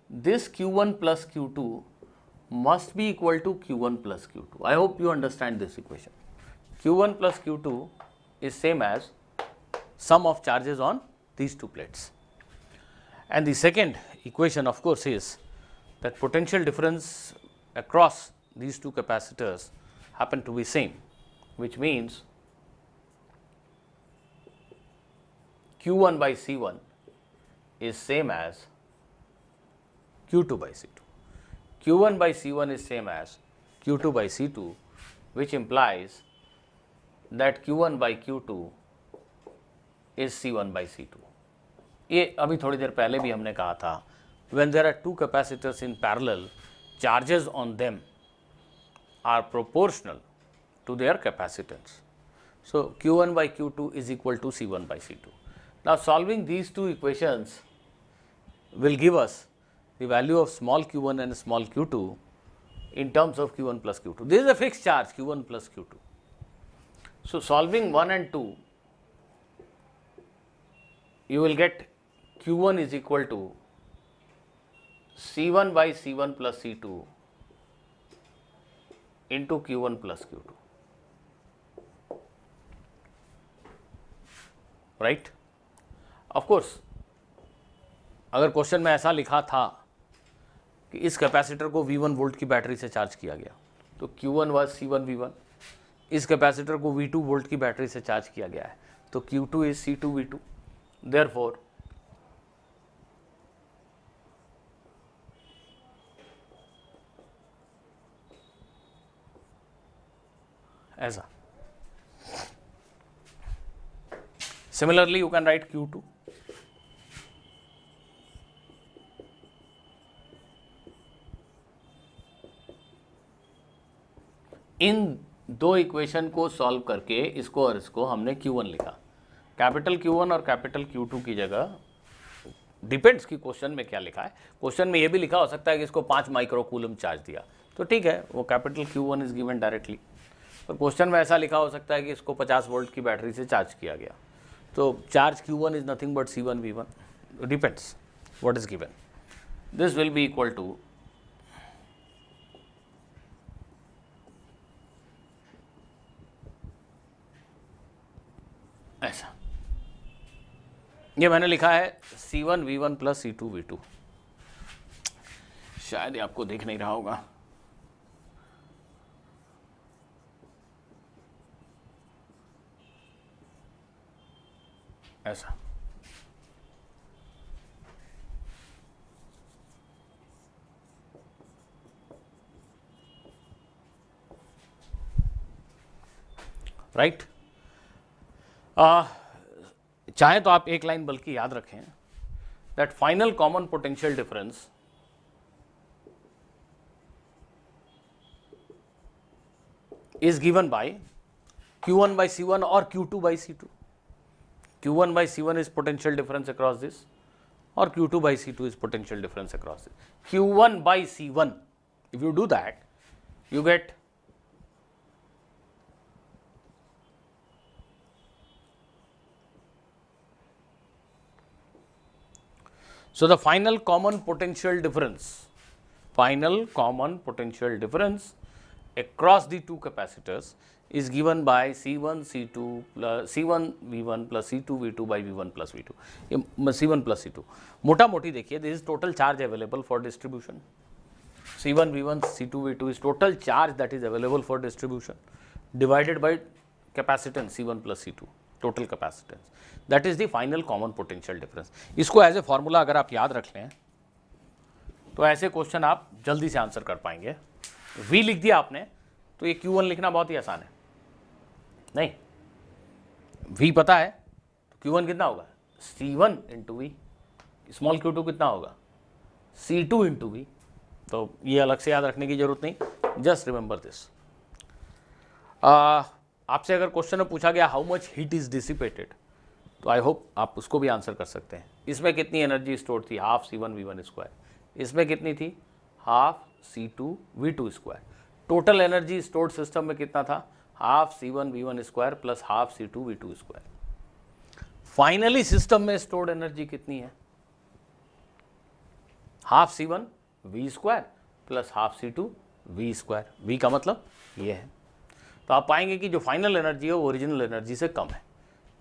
this Q1 plus Q2 must be equal to Q1 plus Q2. I hope you understand this equation. Q1 plus Q2 is same as sum of charges on these two plates. And the second equation of course is that potential difference across these two capacitors happen to be same, which means Q1 by C1 is same as Q2 by C2. Q1 by C1 is same as Q2 by C2, which implies that Q1 by Q2 is C1 by C2. ये अभी थोड़ी देर पहले भी हमने कहा था, when there are two capacitors in parallel, charges on them are proportional to their capacitance. So Q1 by Q2 is equal to C1 by C2. Now solving these two equations will give us the value of small q1 and small q2 in terms of Q1 plus Q2. This is a fixed charge Q1 plus Q2. So solving 1 and 2, you will get Q1 is equal to C1 by C1 plus C2 into Q1 plus Q2, right? Of course, अगर question में ऐसा लिखा था कि इस capacitor को V1 volt की battery से चार्ज किया गया, तो Q1 वाज C1 V1, इस कैपेसिटर को V2 वोल्ट की बैटरी से चार्ज किया गया है, तो Q2 is C2 V2। Therefore ऐसा। Similarly you can write Q2 in दो इक्वेशन को सॉल्व करके इसको और इसको हमने Q1 लिखा। कैपिटल Q1 और कैपिटल Q2 की जगह डिपेंड्स कि क्वेश्चन में क्या लिखा है। क्वेश्चन में ये भी लिखा हो सकता है कि इसको 5 माइक्रो कूलम चार्ज दिया, तो ठीक है, वो capital Q1 is given directly. पर क्वेश्चन में ऐसा लिखा हो सकता है कि इसको 50 वोल्ट की बैटरी से चार्ज किया गया, तो charge Q1 is nothing but C1 V1, depends what is given. This will be equal to ऐसा। ये मैंने लिखा है C1 V1 plus C2 V2, शायद ये आपको देख नहीं रहा होगा। ऐसा राइट। चाहे तो आप एक लाइन बल्कि याद रखें, that final common potential difference is given by Q1 by C1 or Q2 by C2. Q1 by C1 is potential difference across this, or Q2 by C2 is potential difference across this. Q1 by C1, if you do that, you get so the final common potential difference across the two capacitors is given by C1 C2 plus C1 V1 plus C2 V2 by V1 plus V2, C1 plus C2। मोटा मोटी देखिए, this is total charge available for distribution। C1 V1 C2 V2 is total charge that is available for distribution divided by capacitance C1 plus C2, total capacitance, that is the final common potential difference। इसको as a formula अगर आप याद रख लें तो ऐसे question आप जल्दी से आंसर कर पाएंगे। V लिख दिया आपने तो ये Q1 लिखना बहुत ही आसान है, नहीं V पता है तो Q1 कितना होगा C1 into we, small q2 कितना होगा C2 इंटू वी। तो ये अलग से याद रखने की जरूरत नहीं, जस्ट रिमेंबर दिस। आपसे अगर क्वेश्चन में पूछा गया how much heat is dissipated, तो आई होप आप उसको भी आंसर कर सकते हैं। इसमें कितनी एनर्जी स्टोर थी, हाफ C1 V1 स्क्वायर। इसमें कितनी थी, half C2 V2 square. Total energy stored system में कितना था, half C1 V1 square plus half C2 V2 square. Finally system में स्टोर्ड एनर्जी कितनी है, half C1 V square plus half C2 V square. V का मतलब ये है। तो आप पाएंगे कि जो फाइनल एनर्जी है वो ओरिजिनल एनर्जी से कम है।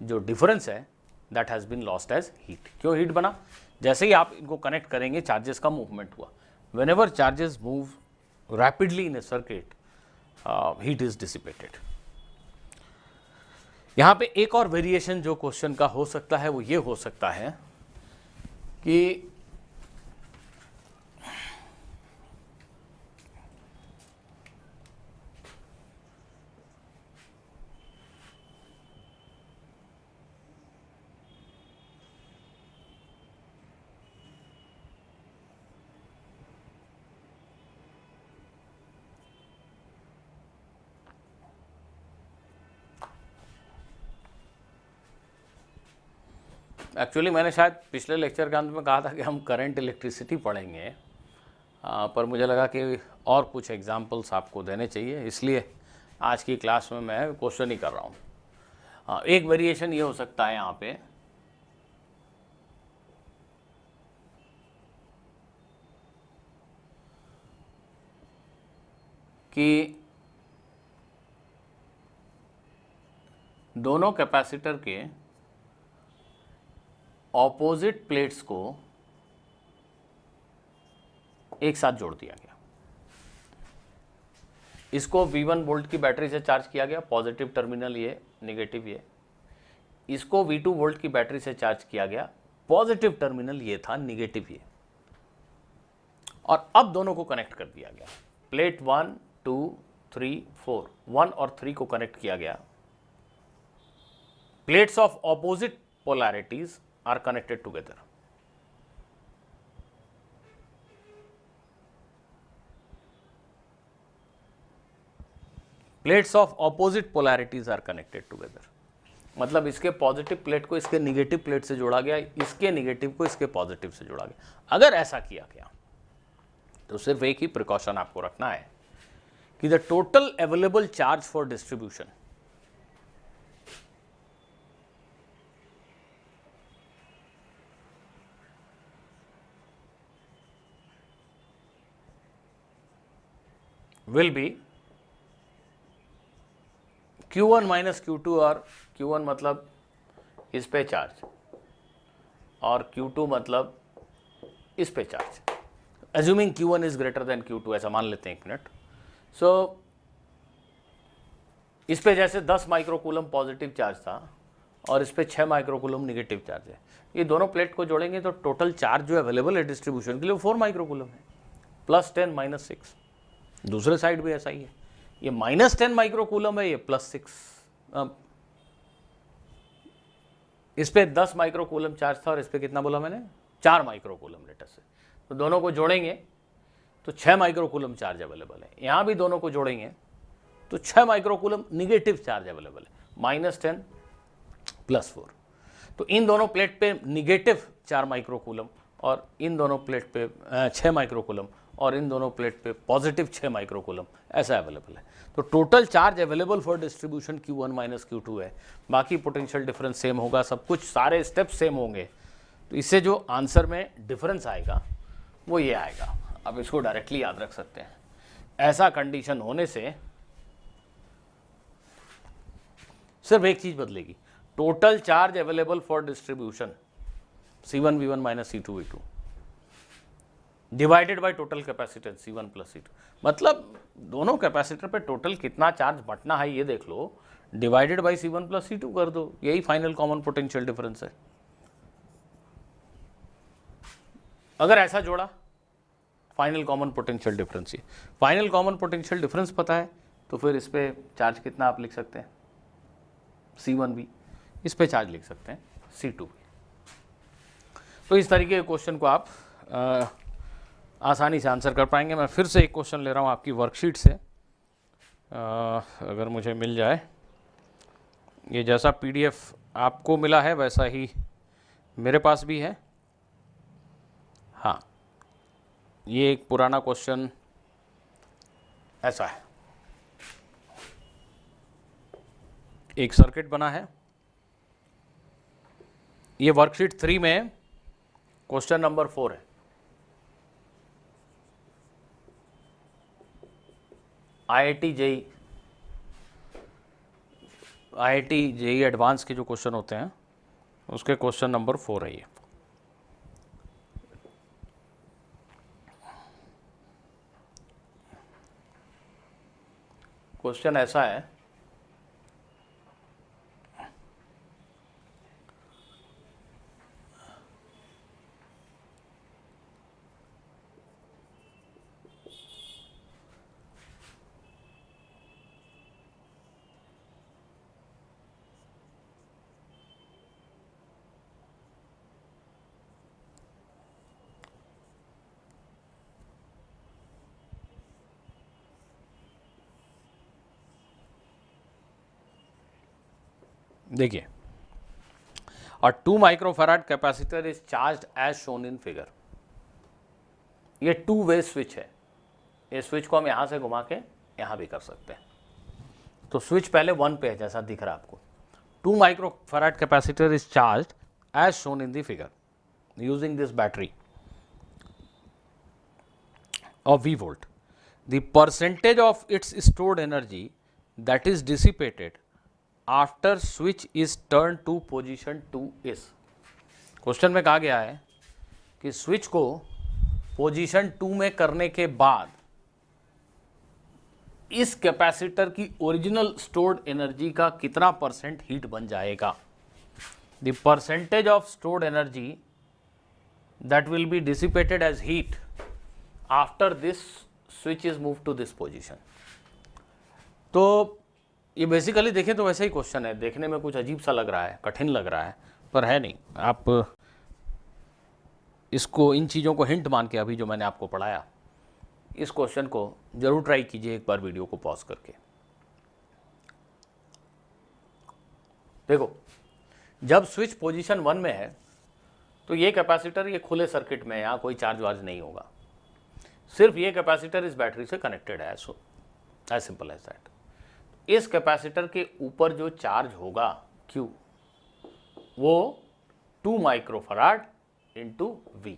जो डिफरेंस है that has been lost as heat. क्यों हीट बना, जैसे ही आप इनको कनेक्ट करेंगे चार्जेस का मूवमेंट हुआ। When ever charges move rapidly in A circuit heat is dissipated. यहाँ पे एक और वेरिएशन जो क्वेश्चन का हो सकता है वो ये हो सकता है कि एक्चुअली मैंने शायद पिछले लेक्चर के अंत में कहा था कि हम करंट इलेक्ट्रिसिटी पढ़ेंगे, पर मुझे लगा कि और कुछ एग्जांपल्स आपको देने चाहिए, इसलिए आज की क्लास में मैं क्वेश्चन ही कर रहा हूँ। एक वेरिएशन ये हो सकता है यहाँ पे कि दोनों कैपेसिटर के ऑपोजिट प्लेट्स को एक साथ जोड़ दिया गया। इसको V1 वोल्ट की बैटरी से चार्ज किया गया, पॉजिटिव टर्मिनल ये, नेगेटिव ये। इसको V2 वोल्ट की बैटरी से चार्ज किया गया, पॉजिटिव टर्मिनल ये था, नेगेटिव ये। और अब दोनों को कनेक्ट कर दिया गया। प्लेट 1 2 3 4, 1 और 3 को कनेक्ट किया गया। Plates of opposite polarities are connected together. Plates of opposite polarities are connected together. मतलब इसके पॉजिटिव प्लेट को इसके निगेटिव प्लेट से जोड़ा गया, इसके निगेटिव को इसके पॉजिटिव से जोड़ा गया। अगर ऐसा किया गया तो सिर्फ एक ही प्रिकॉशन आपको रखना है कि the total available charge for distribution will be Q1 minus Q2, और Q1 मतलब इस पे चार्ज और Q2 मतलब इस पे charge. Assuming Q1 is greater than Q2, ऐसा मान लेते हैं एक मिनट। सो इस पे जैसे 10 माइक्रोकूलम पॉजिटिव चार्ज था और इस पे 6 माइक्रोकूलम निगेटिव चार्ज है। ये दोनों प्लेट को जोड़ेंगे तो टोटल चार्ज जो अवेलेबल है डिस्ट्रीब्यूशन के लिए 4 माइक्रोकूलम है, +10 -6। दूसरे साइड भी ऐसा ही है, ये -10 माइक्रोकूलम है, ये +6। इस पे 10 माइक्रोकूलम चार्ज था और इस पे कितना बोला मैंने, 4 माइक्रोकूलम लेटर से। तो दोनों को जोड़ेंगे तो 6 माइक्रोकूलम चार्ज अवेलेबल है। यहाँ भी दोनों को जोड़ेंगे तो 6 माइक्रोकूलम निगेटिव चार्ज अवेलेबल है, -10 +4। तो इन दोनों प्लेट पे निगेटिव 4 माइक्रोकूलम और इन दोनों प्लेट पे 6 माइक्रोकूलम और इन दोनों प्लेट पे पॉजिटिव 6 माइक्रोकूलम ऐसा अवेलेबल है। तो total charge available for distribution Q1 minus Q2 है। बाकी पोटेंशियल डिफरेंस सेम होगा, सब कुछ सारे स्टेप सेम होंगे। तो इससे जो आंसर में डिफरेंस आएगा वो ये आएगा। अब इसको डायरेक्टली याद रख सकते हैं। ऐसा कंडीशन होने से सिर्फ एक चीज बदलेगी, total charge available for distribution C1 V1 minus C2 V2 divided by total capacitance C1 plus C2। मतलब दोनों कैपेसिटर पे टोटल कितना चार्ज बंटना है ये देख लो, divided by C1 plus C2 कर दो, यही फाइनल कॉमन पोटेंशियल डिफरेंस है। अगर ऐसा जोड़ा फाइनल कॉमन पोटेंशियल डिफरेंस। ही फाइनल कॉमन पोटेंशियल डिफरेंस पता है तो फिर इस पर चार्ज कितना आप लिख सकते हैं, C1V, इस पे चार्ज लिख सकते हैं C2V। तो इस तरीके के क्वेश्चन को आप आसानी से आंसर कर पाएंगे। मैं फिर से एक क्वेश्चन ले रहा हूँ आपकी वर्कशीट से, अगर मुझे मिल जाए। ये जैसा PDF आपको मिला है वैसा ही मेरे पास भी है। हाँ, ये एक पुराना क्वेश्चन ऐसा है, एक सर्किट बना है। ये वर्कशीट 3 में क्वेश्चन नंबर 4 है। IIT JEE एडवांस के जो क्वेश्चन होते हैं उसके क्वेश्चन नंबर 4 है ये। क्वेश्चन ऐसा है, देखिए, और 2 microfarad capacitor is charged as shown in figure. ये 2 वे स्विच है, ये स्विच को हम यहां से घुमा के यहां भी कर सकते हैं। तो स्विच पहले 1 पे है जैसा दिख रहा है आपको। 2 microfarad capacitor is charged as shown in the figure using this battery of V volt. The percentage of its stored energy that is dissipated after switch is turned to position 2 is। Question में कहा गया है कि switch को position 2 में करने के बाद इस कैपेसिटर की ओरिजिनल स्टोर्ड एनर्जी का कितना परसेंट हीट बन जाएगा। The percentage of stored energy that will be dissipated as heat after this switch is move to this position. तो ये बेसिकली देखें तो वैसा ही क्वेश्चन है, देखने में कुछ अजीब सा लग रहा है, कठिन लग रहा है, पर है नहीं। आप इसको, इन चीज़ों को हिंट मान के अभी जो मैंने आपको पढ़ाया, इस क्वेश्चन को जरूर ट्राई कीजिए एक बार वीडियो को पॉज करके। देखो, जब स्विच पोजीशन 1 में है तो ये कैपेसिटर ये खुले सर्किट में, यहाँ कोई चार्ज वार्ज नहीं होगा, सिर्फ ये कैपेसिटर इस बैटरी से कनेक्टेड है, एज सिंपल एज दैट। इस कैपेसिटर के ऊपर जो चार्ज होगा Q, वो 2 microfarad into V,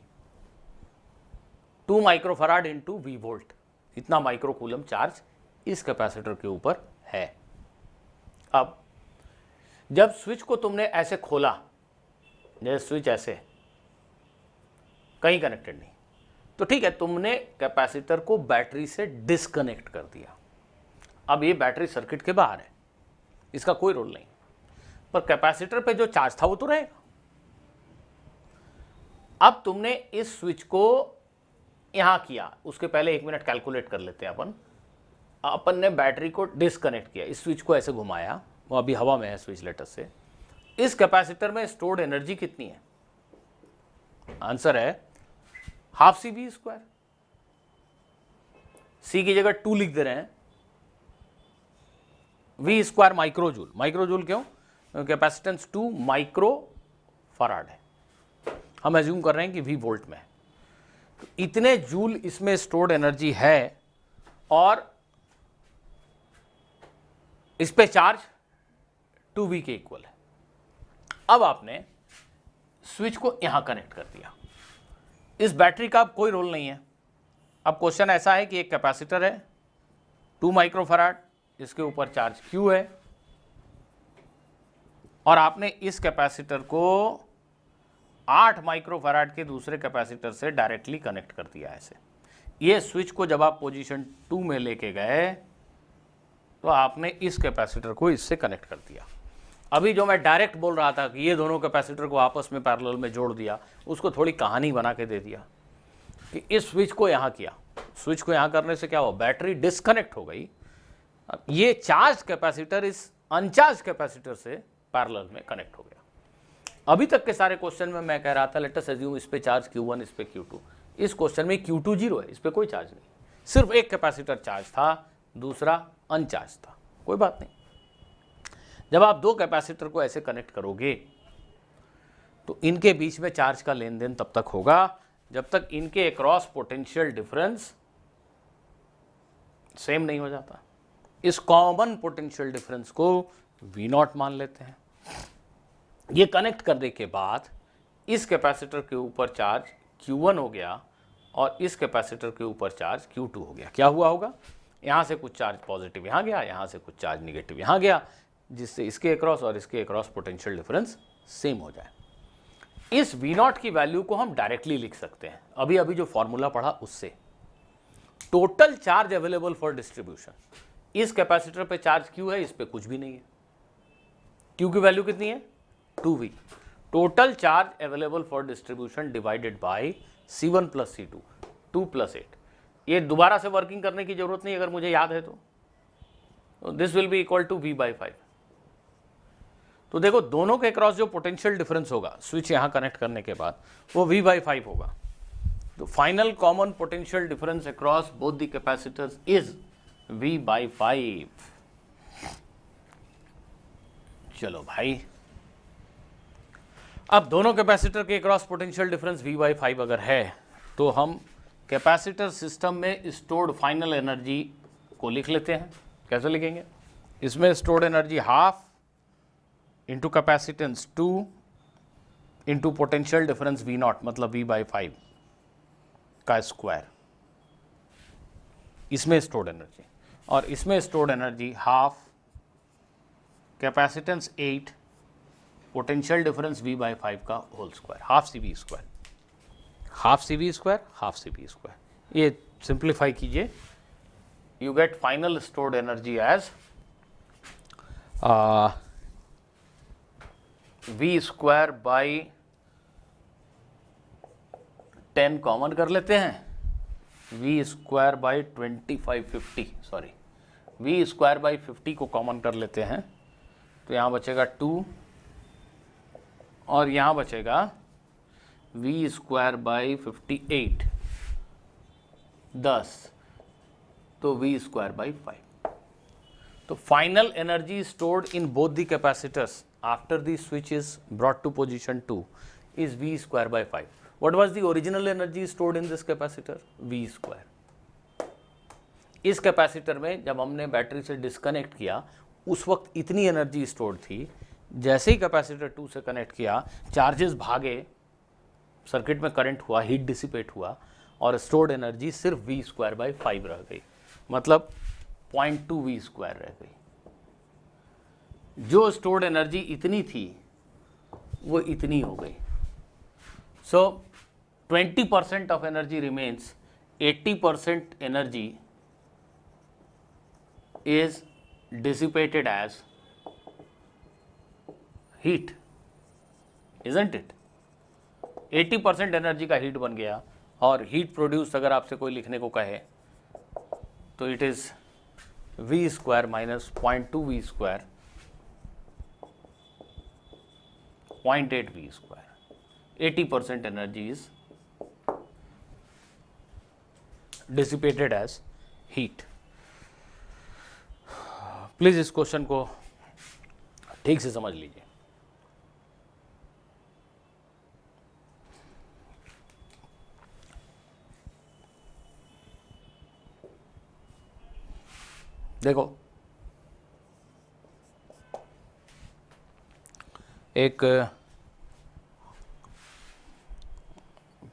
2 microfarad into V volt, इतना माइक्रोकूलम चार्ज इस कैपेसिटर के ऊपर है। अब जब स्विच को तुमने ऐसे खोला, जैसे स्विच ऐसे कहीं कनेक्टेड नहीं, तो ठीक है, तुमने कैपेसिटर को बैटरी से डिस्कनेक्ट कर दिया। अब ये बैटरी सर्किट के बाहर है, इसका कोई रोल नहीं, पर कैपेसिटर पे जो चार्ज था वो तो रहेगा। अब तुमने इस स्विच को यहां किया, उसके पहले 1 मिनट कैलकुलेट कर लेते हैं अपन ने बैटरी को डिस्कनेक्ट किया, इस स्विच को ऐसे घुमाया, वो अभी हवा में है स्विच लेटर से। इस कैपेसिटर में स्टोर्ड एनर्जी कितनी है? आंसर है हाफ CV²। C की जगह 2 लिख दे रहे हैं, V² माइक्रोजूल। माइक्रोजूल क्यों? कैपेसिटेंस 2 माइक्रो फराड है, हम एज्यूम कर रहे हैं कि V वोल्ट में है, तो इतने जूल इसमें स्टोर्ड एनर्जी है, और इस पे चार्ज 2V के इक्वल है। अब आपने स्विच को यहां कनेक्ट कर दिया, इस बैटरी का अब कोई रोल नहीं है। अब क्वेश्चन ऐसा है कि एक कैपेसिटर है 2 माइक्रोफराड, इसके ऊपर चार्ज Q है, और आपने इस कैपेसिटर को 8 माइक्रोफराड के दूसरे कैपेसिटर से डायरेक्टली कनेक्ट कर दिया ऐसे। ये स्विच को जब आप पोजीशन 2 में लेके गए तो आपने इस कैपेसिटर को इससे कनेक्ट कर दिया। अभी जो मैं डायरेक्ट बोल रहा था कि ये दोनों कैपेसिटर को आपस में पैरेलल में जोड़ दिया, उसको थोड़ी कहानी बना के दे दिया। कि इस स्विच को यहां किया, स्विच को यहां करने से क्या हुआ, बैटरी डिस्कनेक्ट हो गई। अब ये चार्ज कैपेसिटर इस अनचार्ज कैपेसिटर से पैरेलल में कनेक्ट हो गया। अभी तक के सारे क्वेश्चन में मैं कह रहा था लेट अस अज्यूम इस पे चार्ज Q1, इस पे Q2। इस क्वेश्चन में Q2 0 है, इस पे कोई चार्ज नहीं, सिर्फ एक कैपेसिटर चार्ज था, दूसरा अनचार्ज था। कोई बात नहीं। जब आप दो कैपेसिटर को ऐसे कनेक्ट करोगे तो इनके बीच में चार्ज का लेन देन तब तक होगा जब तक इनके अक्रॉस पोटेंशियल डिफरेंस सेम नहीं हो जाता। इस कॉमन पोटेंशियल डिफरेंस को V0 मान लेते हैं। ये कनेक्ट करने के बाद इस कैपेसिटर के ऊपर चार्ज Q1 हो गया और इस कैपेसिटर के ऊपर चार्ज Q2 हो गया। क्या हुआ होगा, यहाँ से कुछ चार्ज पॉजिटिव यहाँ गया, यहाँ से कुछ चार्ज निगेटिव यहाँ गया, जिससे इसके अक्रॉस और इसके अक्रॉस पोटेंशियल डिफरेंस सेम हो जाए। इस V0 की वैल्यू को हम डायरेक्टली लिख सकते हैं, अभी अभी जो फॉर्मूला पढ़ा उससे। Total charge available for distribution, इस कैपेसिटर पे चार्ज Q है, इस पे कुछ भी नहीं है। Q की वैल्यू कितनी है, 2V। Total charge available for distribution divided by C1 plus C2, 2 plus 8। ये दोबारा से वर्किंग करने की जरूरत नहीं अगर मुझे याद है तो this will be equal to V/5। तो देखो दोनों के क्रॉस जो पोटेंशियल डिफरेंस होगा स्विच यहां कनेक्ट करने के बाद वो V/5 होगा। तो final common potential difference across both the capacitors is V/5। चलो भाई, अब दोनों कैपेसिटर के क्रॉस पोटेंशियल डिफरेंस V/5 अगर है तो हम कैपेसिटर सिस्टम में स्टोर्ड फाइनल एनर्जी को लिख लेते हैं। कैसे लिखेंगे, इसमें stored energy half into capacitance 2 into potential difference V0 मतलब V/5 का स्क्वायर, इसमें स्टोर्ड एनर्जी, और इसमें stored energy half capacitance 8 potential difference V/5 का whole square, half CV square, half CV square, half CV square. ये simplify कीजिए, you get final stored energy as V square by 10 common कर लेते हैं, V square by 2550, sorry V square by 50 को common कर लेते हैं तो यहाँ बचेगा 2 और यहाँ बचेगा V स्क्वायर बाई 58 10, तो V स्क्वायर बाई 5। तो final energy stored in both the capacitors after the switch is brought to position 2 is V square by 5. What was the original energy stored in this capacitor? V square. इस capacitor में जब हमने battery से disconnect किया उस वक्त इतनी energy stored थी, जैसे ही कैपेसिटर 2 से कनेक्ट किया चार्जेस भागे, सर्किट में करंट हुआ, हीट डिसिपेट हुआ और स्टोर्ड एनर्जी सिर्फ V स्क्वायर बाई 5 रह गई, मतलब 0.2 V स्क्वायर रह गई। जो स्टोर्ड एनर्जी इतनी थी वो इतनी हो गई। So 20% of energy remains, 80% energy is dissipated as heat, isn't it? 80% energy का हीट बन गया, और हीट प्रोड्यूस अगर आपसे कोई लिखने को कहे तो it is V square minus 0.2 V square 0.8 V square. 80% energy is dissipated as heat. Please इस क्वेश्चन को ठीक से समझ लीजिए। देखो, एक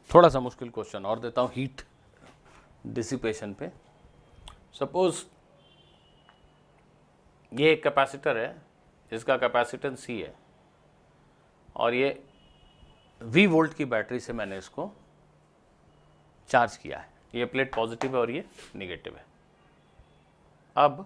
थोड़ा सा मुश्किल क्वेश्चन और देता हूँ हीट डिसिपेशन पे। सपोज ये एक कैपेसिटर है जिसका कैपेसिटेंस C है और ये V वोल्ट की बैटरी से मैंने इसको चार्ज किया है। ये प्लेट पॉजिटिव है और ये नेगेटिव है। अब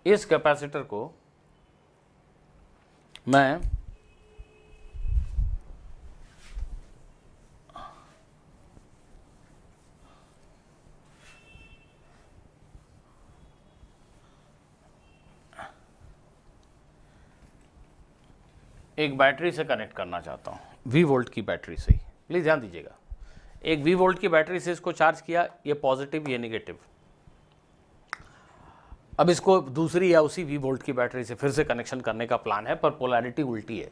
इस कैपेसिटर को मैं एक बैटरी से कनेक्ट करना चाहता हूं, V वोल्ट की बैटरी से ही। प्लीज ध्यान दीजिएगा, एक V वोल्ट की बैटरी से इसको चार्ज किया, ये पॉजिटिव ये नेगेटिव। अब इसको दूसरी या उसी V वोल्ट की बैटरी से फिर से कनेक्शन करने का प्लान है, पर पोलैरिटी उल्टी है,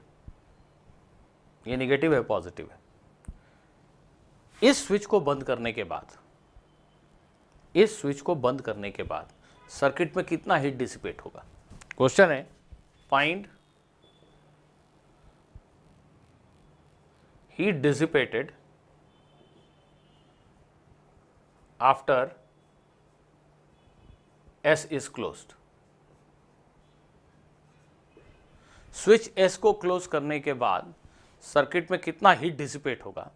ये नेगेटिव है पॉजिटिव है। इस स्विच को बंद करने के बाद, इस स्विच को बंद करने के बाद सर्किट में कितना हीट डिसिपेट होगा? क्वेश्चन है find heat dissipated after S is closed। Switch S को क्लोज करने के बाद सर्किट में कितना हीट डिसिपेट होगा,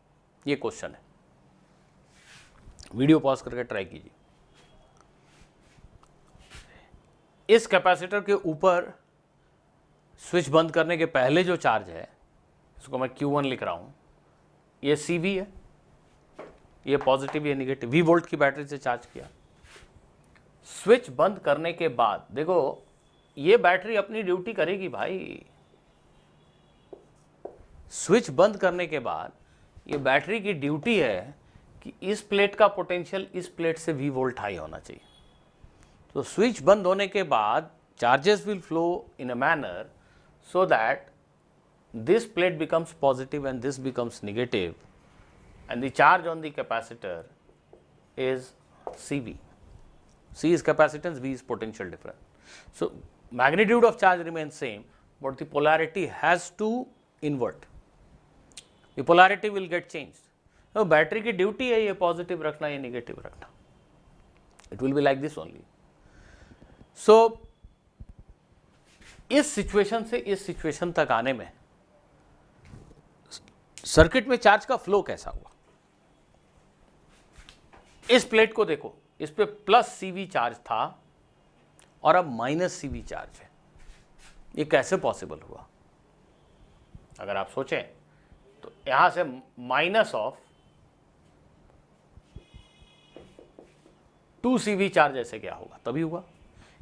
ये क्वेश्चन है। वीडियो पॉज करके ट्राई कीजिए। इस कैपेसिटर के ऊपर स्विच बंद करने के पहले जो चार्ज है, इसको मैं Q1 लिख रहा हूं, ये CV है, ये पॉजिटिव ये नेगेटिव, V वोल्ट की बैटरी से चार्ज किया। स्विच बंद करने के बाद देखो, ये बैटरी अपनी ड्यूटी करेगी भाई। स्विच बंद करने के बाद ये बैटरी की ड्यूटी है कि इस प्लेट का पोटेंशियल इस प्लेट से V वोल्ट हाई होना चाहिए। तो स्विच बंद होने के बाद charges will flow in a manner so that this plate becomes positive and this becomes negative, and the charge on the capacitor is CV. C is capacitance, V is potential difference. So magnitude of charge remains same, but the polarity has to invert. The polarity will get changed. So battery की duty है ये positive रखना ये negative रखना. It will be like this only. So इस situation से इस situation तक आने में सर्किट में चार्ज का फ्लो कैसा हुआ? इस प्लेट को देखो, इस पे प्लस CV चार्ज था और अब माइनस CV चार्ज है। ये कैसे पॉसिबल हुआ? अगर आप सोचें तो यहां से माइनस ऑफ 2 CV चार्ज ऐसे क्या होगा? तभी हुआ।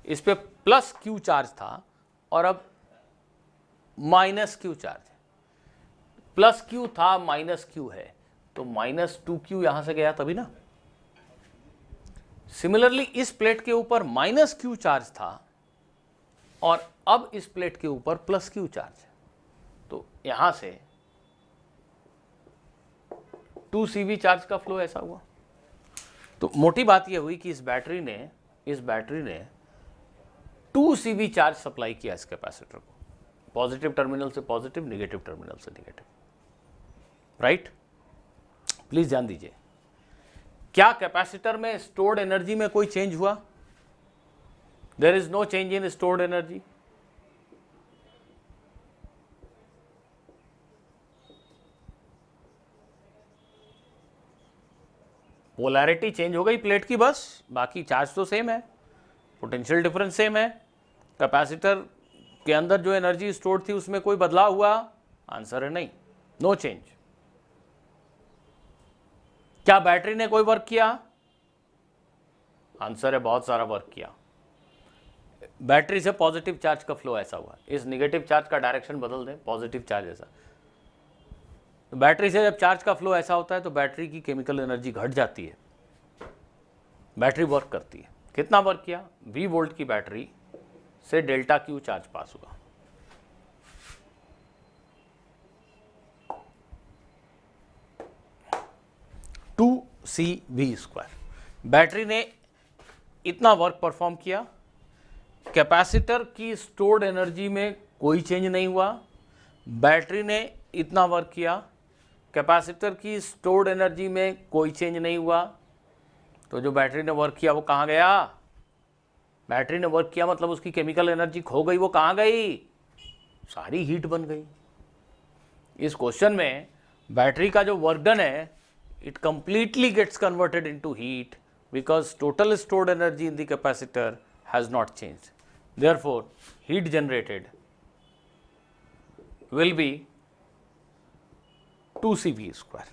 इस पे प्लस Q चार्ज था और अब माइनस Q चार्ज है। प्लस Q था माइनस Q है, तो माइनस 2Q यहां से गया तभी ना। सिमिलरली इस प्लेट के ऊपर माइनस Q चार्ज था और अब इस प्लेट के ऊपर प्लस Q चार्ज है, तो यहां से 2 CV चार्ज का फ्लो ऐसा हुआ। तो मोटी बात यह हुई कि इस बैटरी ने 2 CV चार्ज सप्लाई किया इस कैपेसिटर को, पॉजिटिव टर्मिनल से पॉजिटिव, नेगेटिव टर्मिनल से नेगेटिव। राइट? प्लीज ध्यान दीजिए, क्या कैपेसिटर में स्टोर्ड एनर्जी में कोई चेंज हुआ? There is no change in stored energy. Polarity change हो गई प्लेट की बस, बाकी चार्ज तो सेम है, पोटेंशियल डिफरेंस सेम है। कैपेसिटर के अंदर जो एनर्जी स्टोर्ड थी उसमें कोई बदलाव हुआ? आंसर है नहीं, नो चेंज। क्या बैटरी ने कोई वर्क किया? आंसर है बहुत सारा वर्क किया। बैटरी से पॉजिटिव चार्ज का फ्लो ऐसा हुआ, इस नेगेटिव चार्ज का डायरेक्शन बदल दें, पॉजिटिव चार्ज ऐसा। तो बैटरी से जब चार्ज का फ्लो ऐसा होता है तो बैटरी की केमिकल एनर्जी घट जाती है, बैटरी वर्क करती है। कितना वर्क किया? V वोल्ट की बैटरी से डेल्टा Q चार्ज पास हुआ। Two CV²। बैटरी ने इतना वर्क परफॉर्म किया, कैपेसिटर की स्टोर्ड एनर्जी में कोई चेंज नहीं हुआ। बैटरी ने इतना वर्क किया, कैपेसिटर की स्टोर्ड एनर्जी में कोई चेंज नहीं हुआ। तो जो बैटरी ने वर्क किया वो कहाँ गया? बैटरी ने वर्क किया मतलब उसकी केमिकल एनर्जी खो गई, वो कहाँ गई? सारी हीट बन गई। इस क्वेश्चन में बैटरी का जो वर्क डन है, it completely gets converted into heat because total stored energy in the capacitor has not changed. therefore heat generated will be 2CV square।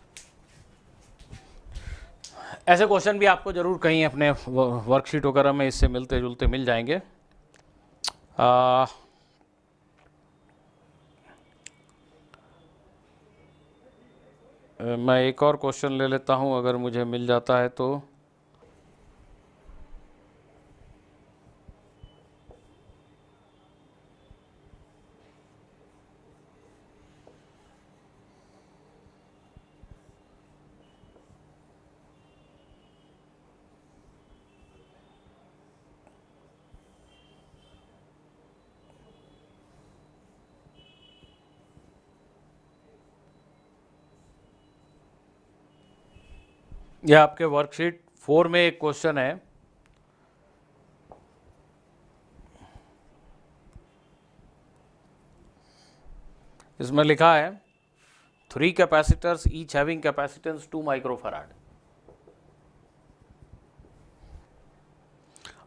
ऐसे क्वेश्चन भी आपको जरूर कहीं अपने वर्कशीट वगैरह में इससे मिलते जुलते मिल जाएंगे। मैं एक और क्वेश्चन ले लेता हूं अगर मुझे मिल जाता है तो। यह आपके वर्कशीट 4 में एक क्वेश्चन है। इसमें लिखा है 3 capacitors each having capacitance 2 microfarad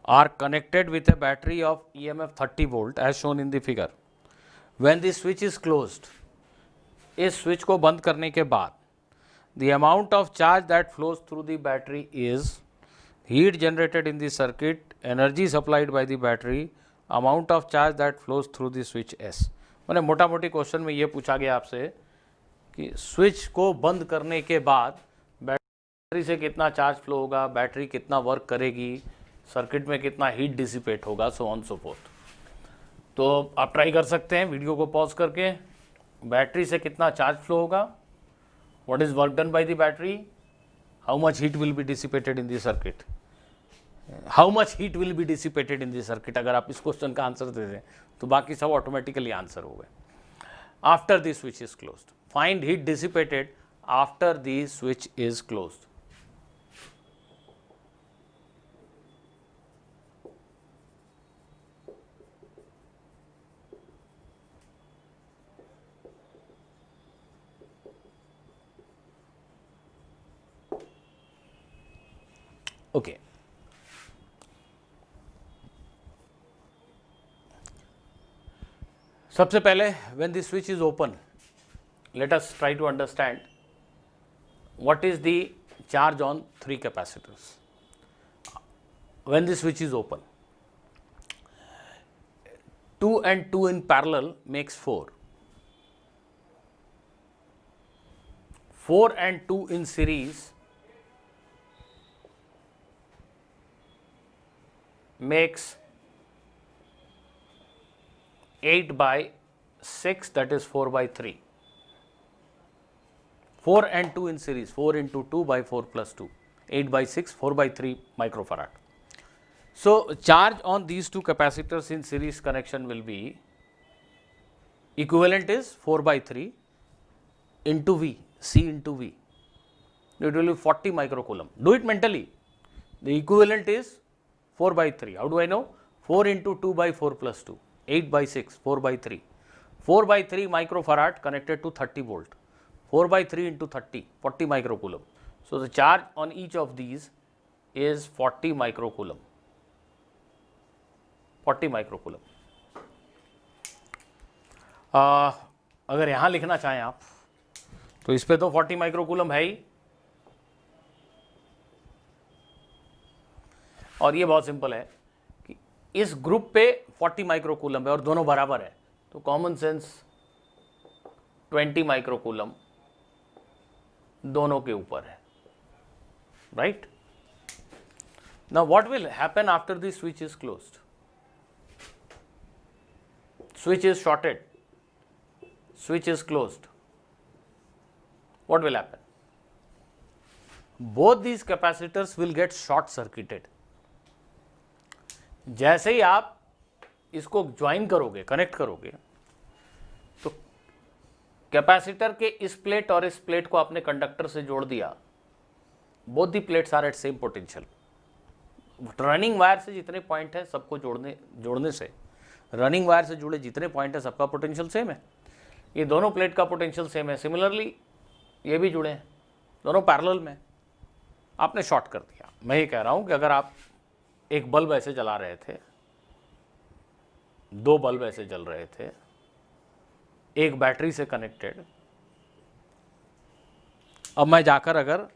are connected with a battery of EMF 30 volt as shown in the figure. When the switch is closed, इस स्विच को बंद करने के बाद the amount of charge that flows through the battery is heat generated in the circuit, energy supplied by the battery, amount of charge that flows through the switch S। मैंने मोटा मोटी question में ये पूछा गया आपसे कि स्विच को बंद करने के बाद बैटरी से कितना चार्ज फ्लो होगा, बैटरी कितना वर्क करेगी, सर्किट में कितना हीट डिसिपेट होगा, सो ऑन सो फोर्थ। तो आप ट्राई कर सकते हैं वीडियो को पॉज करके, बैटरी से कितना चार्ज फ्लो होगा, what is work done by the battery, how much heat will be dissipated in the circuit, how much heat will be dissipated in the circuit. अगर आप इस क्वेश्चन का answer दे दें तो बाकी सब ऑटोमेटिकली आंसर हो गए। After the switch is closed, find heat dissipated after the switch is closed. Okay, सबसे पहले when the switch is open, let us try to understand what is the charge on 3 capacitors. When the switch is open, 2 and 2 in parallel makes 4, 4 and 2 in series makes 8 by 6, that is 4 by 3. 4 and 2 in series, 4 into 2 by 4 plus 2, 8 by 6, 4 by 3 microfarad. So charge on these two capacitors in series connection will be, equivalent is 4 by 3 into V, C into V. It will be 40 microcoulomb. Do it mentally. The equivalent is 4 by 3. How do I know? 4 into 2 by 4 plus 2, 8 by 6, 4 by 3. 4 by 3 microfarad connected to 30 volt. 4 by 3 into 30, 40 microcoulomb. So the charge on each of these is 40 microcoulomb. 40 microcoulomb. अगर यहाँ लिखना चाहें आप तो इस पे तो 40 microcoulomb है ही, और ये बहुत सिंपल है कि इस ग्रुप पे 40 माइक्रोकूलम है और दोनों बराबर है, तो कॉमन सेंस 20 माइक्रोकूलम दोनों के ऊपर है, right. Now what will happen after the switch is closed? Switch is shorted, switch is closed. What will happen? Both these capacitors will get short circuited. जैसे ही आप इसको ज्वाइन करोगे, कनेक्ट करोगे, तो कैपेसिटर के इस प्लेट और इस प्लेट को आपने कंडक्टर से जोड़ दिया। Both the plates are at same potential. Running wire से जितने पॉइंट हैं सबको जोड़ने से, रनिंग वायर से जुड़े जितने पॉइंट है सबका पोटेंशियल सेम है। ये दोनों प्लेट का पोटेंशियल सेम है। सिमिलरली ये भी जुड़े हैं, दोनों पैरेलल में। आपने शॉर्ट कर दिया। मैं ये कह रहा हूँ कि अगर आप एक बल्ब ऐसे जला रहे थे दो बल्ब ऐसे जल रहे थे, एक बैटरी से कनेक्टेड। अब मैं जाकर अगर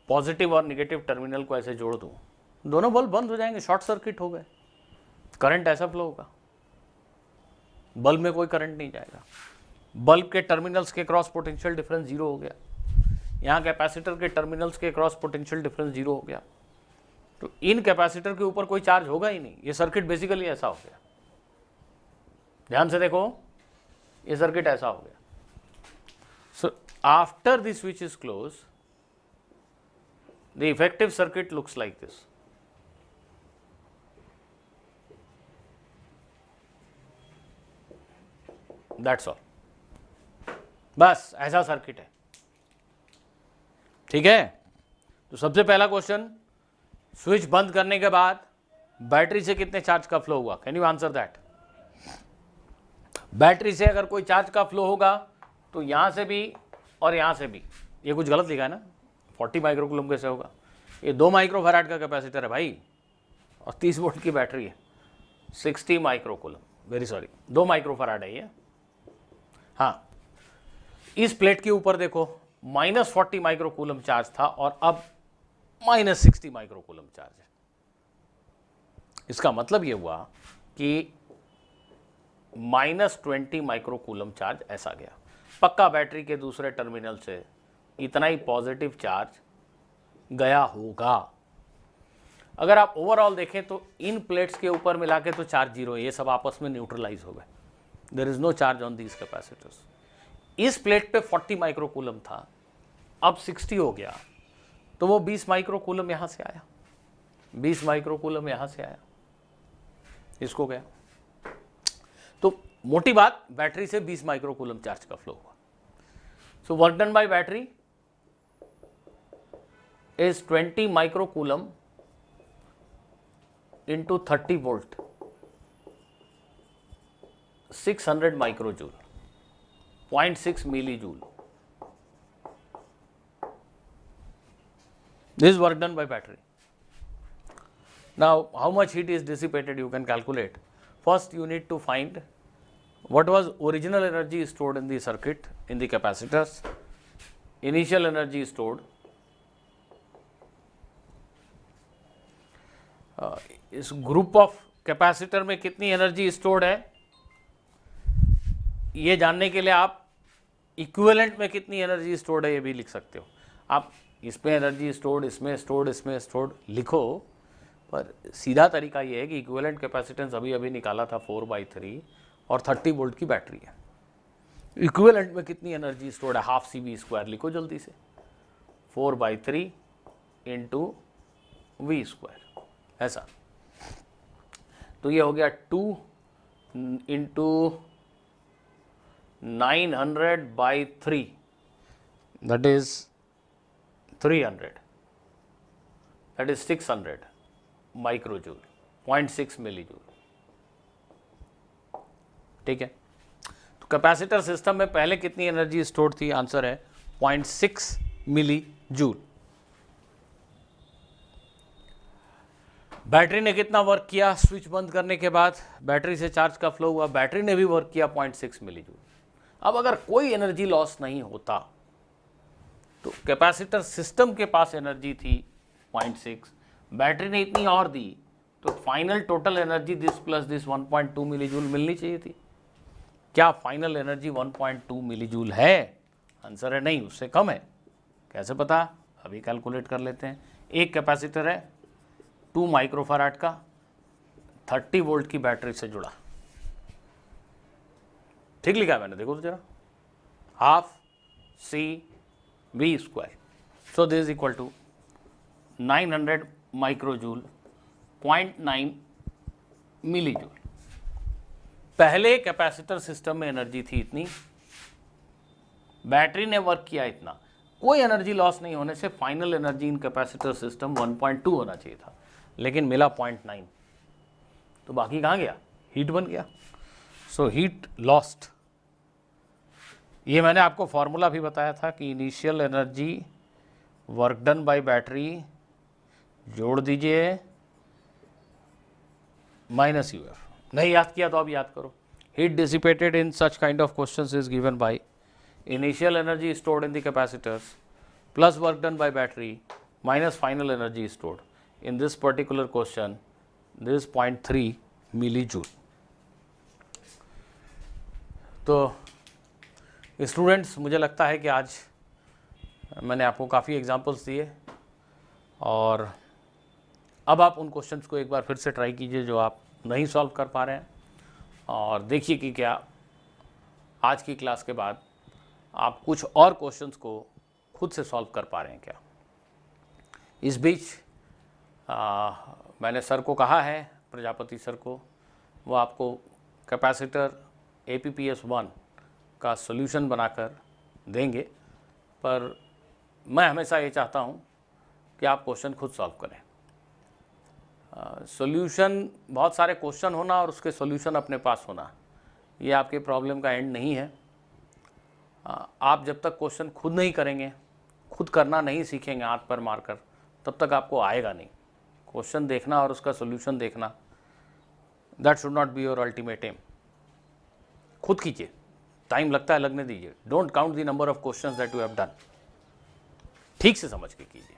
पॉजिटिव और निगेटिव टर्मिनल को ऐसे जोड़ दूं, दोनों बल्ब बंद हो जाएंगे, शॉर्ट सर्किट हो गए, करंट ऐसा फ्लो होगा, बल्ब में कोई करंट नहीं जाएगा। बल्ब के टर्मिनल्स के क्रॉस पोटेंशियल डिफरेंस जीरो हो गया, यहाँ कैपेसिटर के टर्मिनल्स के क्रॉस पोटेंशियल डिफरेंस जीरो हो गया, तो इन कैपेसिटर के ऊपर कोई चार्ज होगा ही नहीं। ये सर्किट बेसिकली ऐसा हो गया, ध्यान से देखो, ये सर्किट ऐसा हो गया। So after the switch is close, the effective circuit looks like this. That's all, बस ऐसा सर्किट है, ठीक है। तो सबसे पहला क्वेश्चन, स्विच बंद करने के बाद बैटरी से कितने चार्ज का फ्लो हुआ? Can you answer that? Battery से अगर कोई चार्ज का फ्लो होगा तो यहां से भी और यहां से भी, ये कुछ गलत लिखा है ना, 40 माइक्रोकूलम कैसे होगा? ये 2 माइक्रोफैराड का कैपेसिटर है भाई, और 30 वोल्ट की बैटरी है, 60 माइक्रोकूलम, वेरी सॉरी, 2 माइक्रोफैराड है ये। हाँ, इस प्लेट के ऊपर देखो -40 माइक्रोकूलम चार्ज था और अब -60 माइक्रोकूलम चार्ज है। इसका मतलब ये हुआ कि -20 माइक्रोकूलम चार्ज ऐसा गया। पक्का बैटरी के दूसरे टर्मिनल से इतना ही पॉजिटिव चार्ज गया होगा। अगर आप ओवरऑल देखें तो इन प्लेट्स के ऊपर मिला के तो चार्ज जीरो है, ये सब आपस में न्यूट्रलाइज हो गए, there is no charge on these capacitors. इस प्लेट पे 40 माइक्रोकूलम था, अब 60 हो गया, तो वो 20 माइक्रोकूलम यहां से आया, 20 माइक्रोकूलम यहां से आया, इसको गया। तो मोटी बात, बैटरी से 20 माइक्रोकूलम चार्ज का फ्लो हुआ। So work done by battery is 20 microcoulomb into 30 volt, 600 microjoule, 0.6 millijoule. This is work done by battery. Now, how much heat is dissipated you can calculate. First, you need to find what was original energy stored in the circuit, in the capacitors, initial energy stored, इस group of capacitor में कितनी energy stored है, ये जानने के लिए आप equivalent में कितनी एनर्जी स्टोर्ड है ये भी लिख सकते हो। आप इसमें एनर्जी स्टोर्ड, इसमें स्टोर्ड, इसमें स्टोर्ड लिखो, पर सीधा तरीका ये है कि इक्विवेलेंट कैपेसिटेंस अभी अभी निकाला था 4/3 और 30 वोल्ट की बैटरी है। इक्विवेलेंट में कितनी एनर्जी स्टोर्ड है, हाफ CV² लिखो जल्दी से, 4/3 × V², ऐसा। तो ये हो गया 2 × 900/3, that is 300, that is 600 माइक्रोजूल, 0.6 मिलीजूल, ठीक है। तो कैपेसिटर सिस्टम में पहले कितनी एनर्जी स्टोर्ड थी? आंसर है 0.6 मिलीजूल। बैटरी ने कितना वर्क किया? स्विच बंद करने के बाद बैटरी से चार्ज का फ्लो हुआ, बैटरी ने भी वर्क किया 0.6 मिलीजूल। अब अगर कोई एनर्जी लॉस नहीं होता तो कैपेसिटर सिस्टम के पास एनर्जी थी 0.6, बैटरी ने इतनी और दी, तो final total energy this plus this 1.2 मिलीजूल मिलनी चाहिए थी। क्या फाइनल एनर्जी 1.2 मिलीजूल है? आंसर है नहीं, उससे कम है। कैसे पता? अभी कैलकुलेट कर लेते हैं। एक कैपेसिटर है 2 माइक्रोफैराड का, 30 वोल्ट की बैटरी से जुड़ा, ठीक लिखा है मैंने, देखो तो जरा, half CV², so this is equal to 900 microjoule, 0.9 millijoule. पहले कैपेसिटर सिस्टम में एनर्जी थी इतनी, बैटरी ने वर्क किया इतना, कोई एनर्जी लॉस नहीं होने से final energy in capacitor system 1.2 होना चाहिए था, लेकिन मिला 0.9, तो बाकी कहाँ गया? हीट बन गया। So heat lost. ये मैंने आपको फॉर्मूला भी बताया था कि initial energy work done by battery जोड़ दीजिए -UF, नहीं याद किया तो अब याद करो. Heat dissipated in such kind of questions is given by initial energy stored in the capacitors plus work done by battery minus final energy stored. In this particular question, this is 0.3 millijoule. तो students, मुझे लगता है कि आज मैंने आपको काफ़ी examples दिए और अब आप उन क्वेश्चंस को एक बार फिर से ट्राई कीजिए जो आप नहीं सॉल्व कर पा रहे हैं, और देखिए कि क्या आज की क्लास के बाद आप कुछ और क्वेश्चंस को खुद से सॉल्व कर पा रहे हैं क्या. इस बीच मैंने सर को कहा है, प्रजापति सर को, वो आपको कैपेसिटर APPS1 का सॉल्यूशन बनाकर देंगे, पर मैं हमेशा ये चाहता हूँ कि आप क्वेश्चन खुद सॉल्व करें. सॉल्यूशन, बहुत सारे क्वेश्चन होना और उसके सॉल्यूशन अपने पास होना, ये आपके प्रॉब्लम का एंड नहीं है. आप जब तक क्वेश्चन खुद नहीं करेंगे, खुद करना नहीं सीखेंगे हाथ पर मारकर, तब तक आपको आएगा नहीं. क्वेश्चन देखना और उसका सॉल्यूशन देखना, that should not be your ultimate aim. खुद कीजिए, टाइम लगता है लगने दीजिए. Don't count the number of questions that you have done. ठीक से समझ के कीजिए.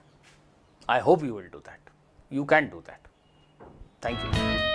I hope you will do that. You can do that. Thank you.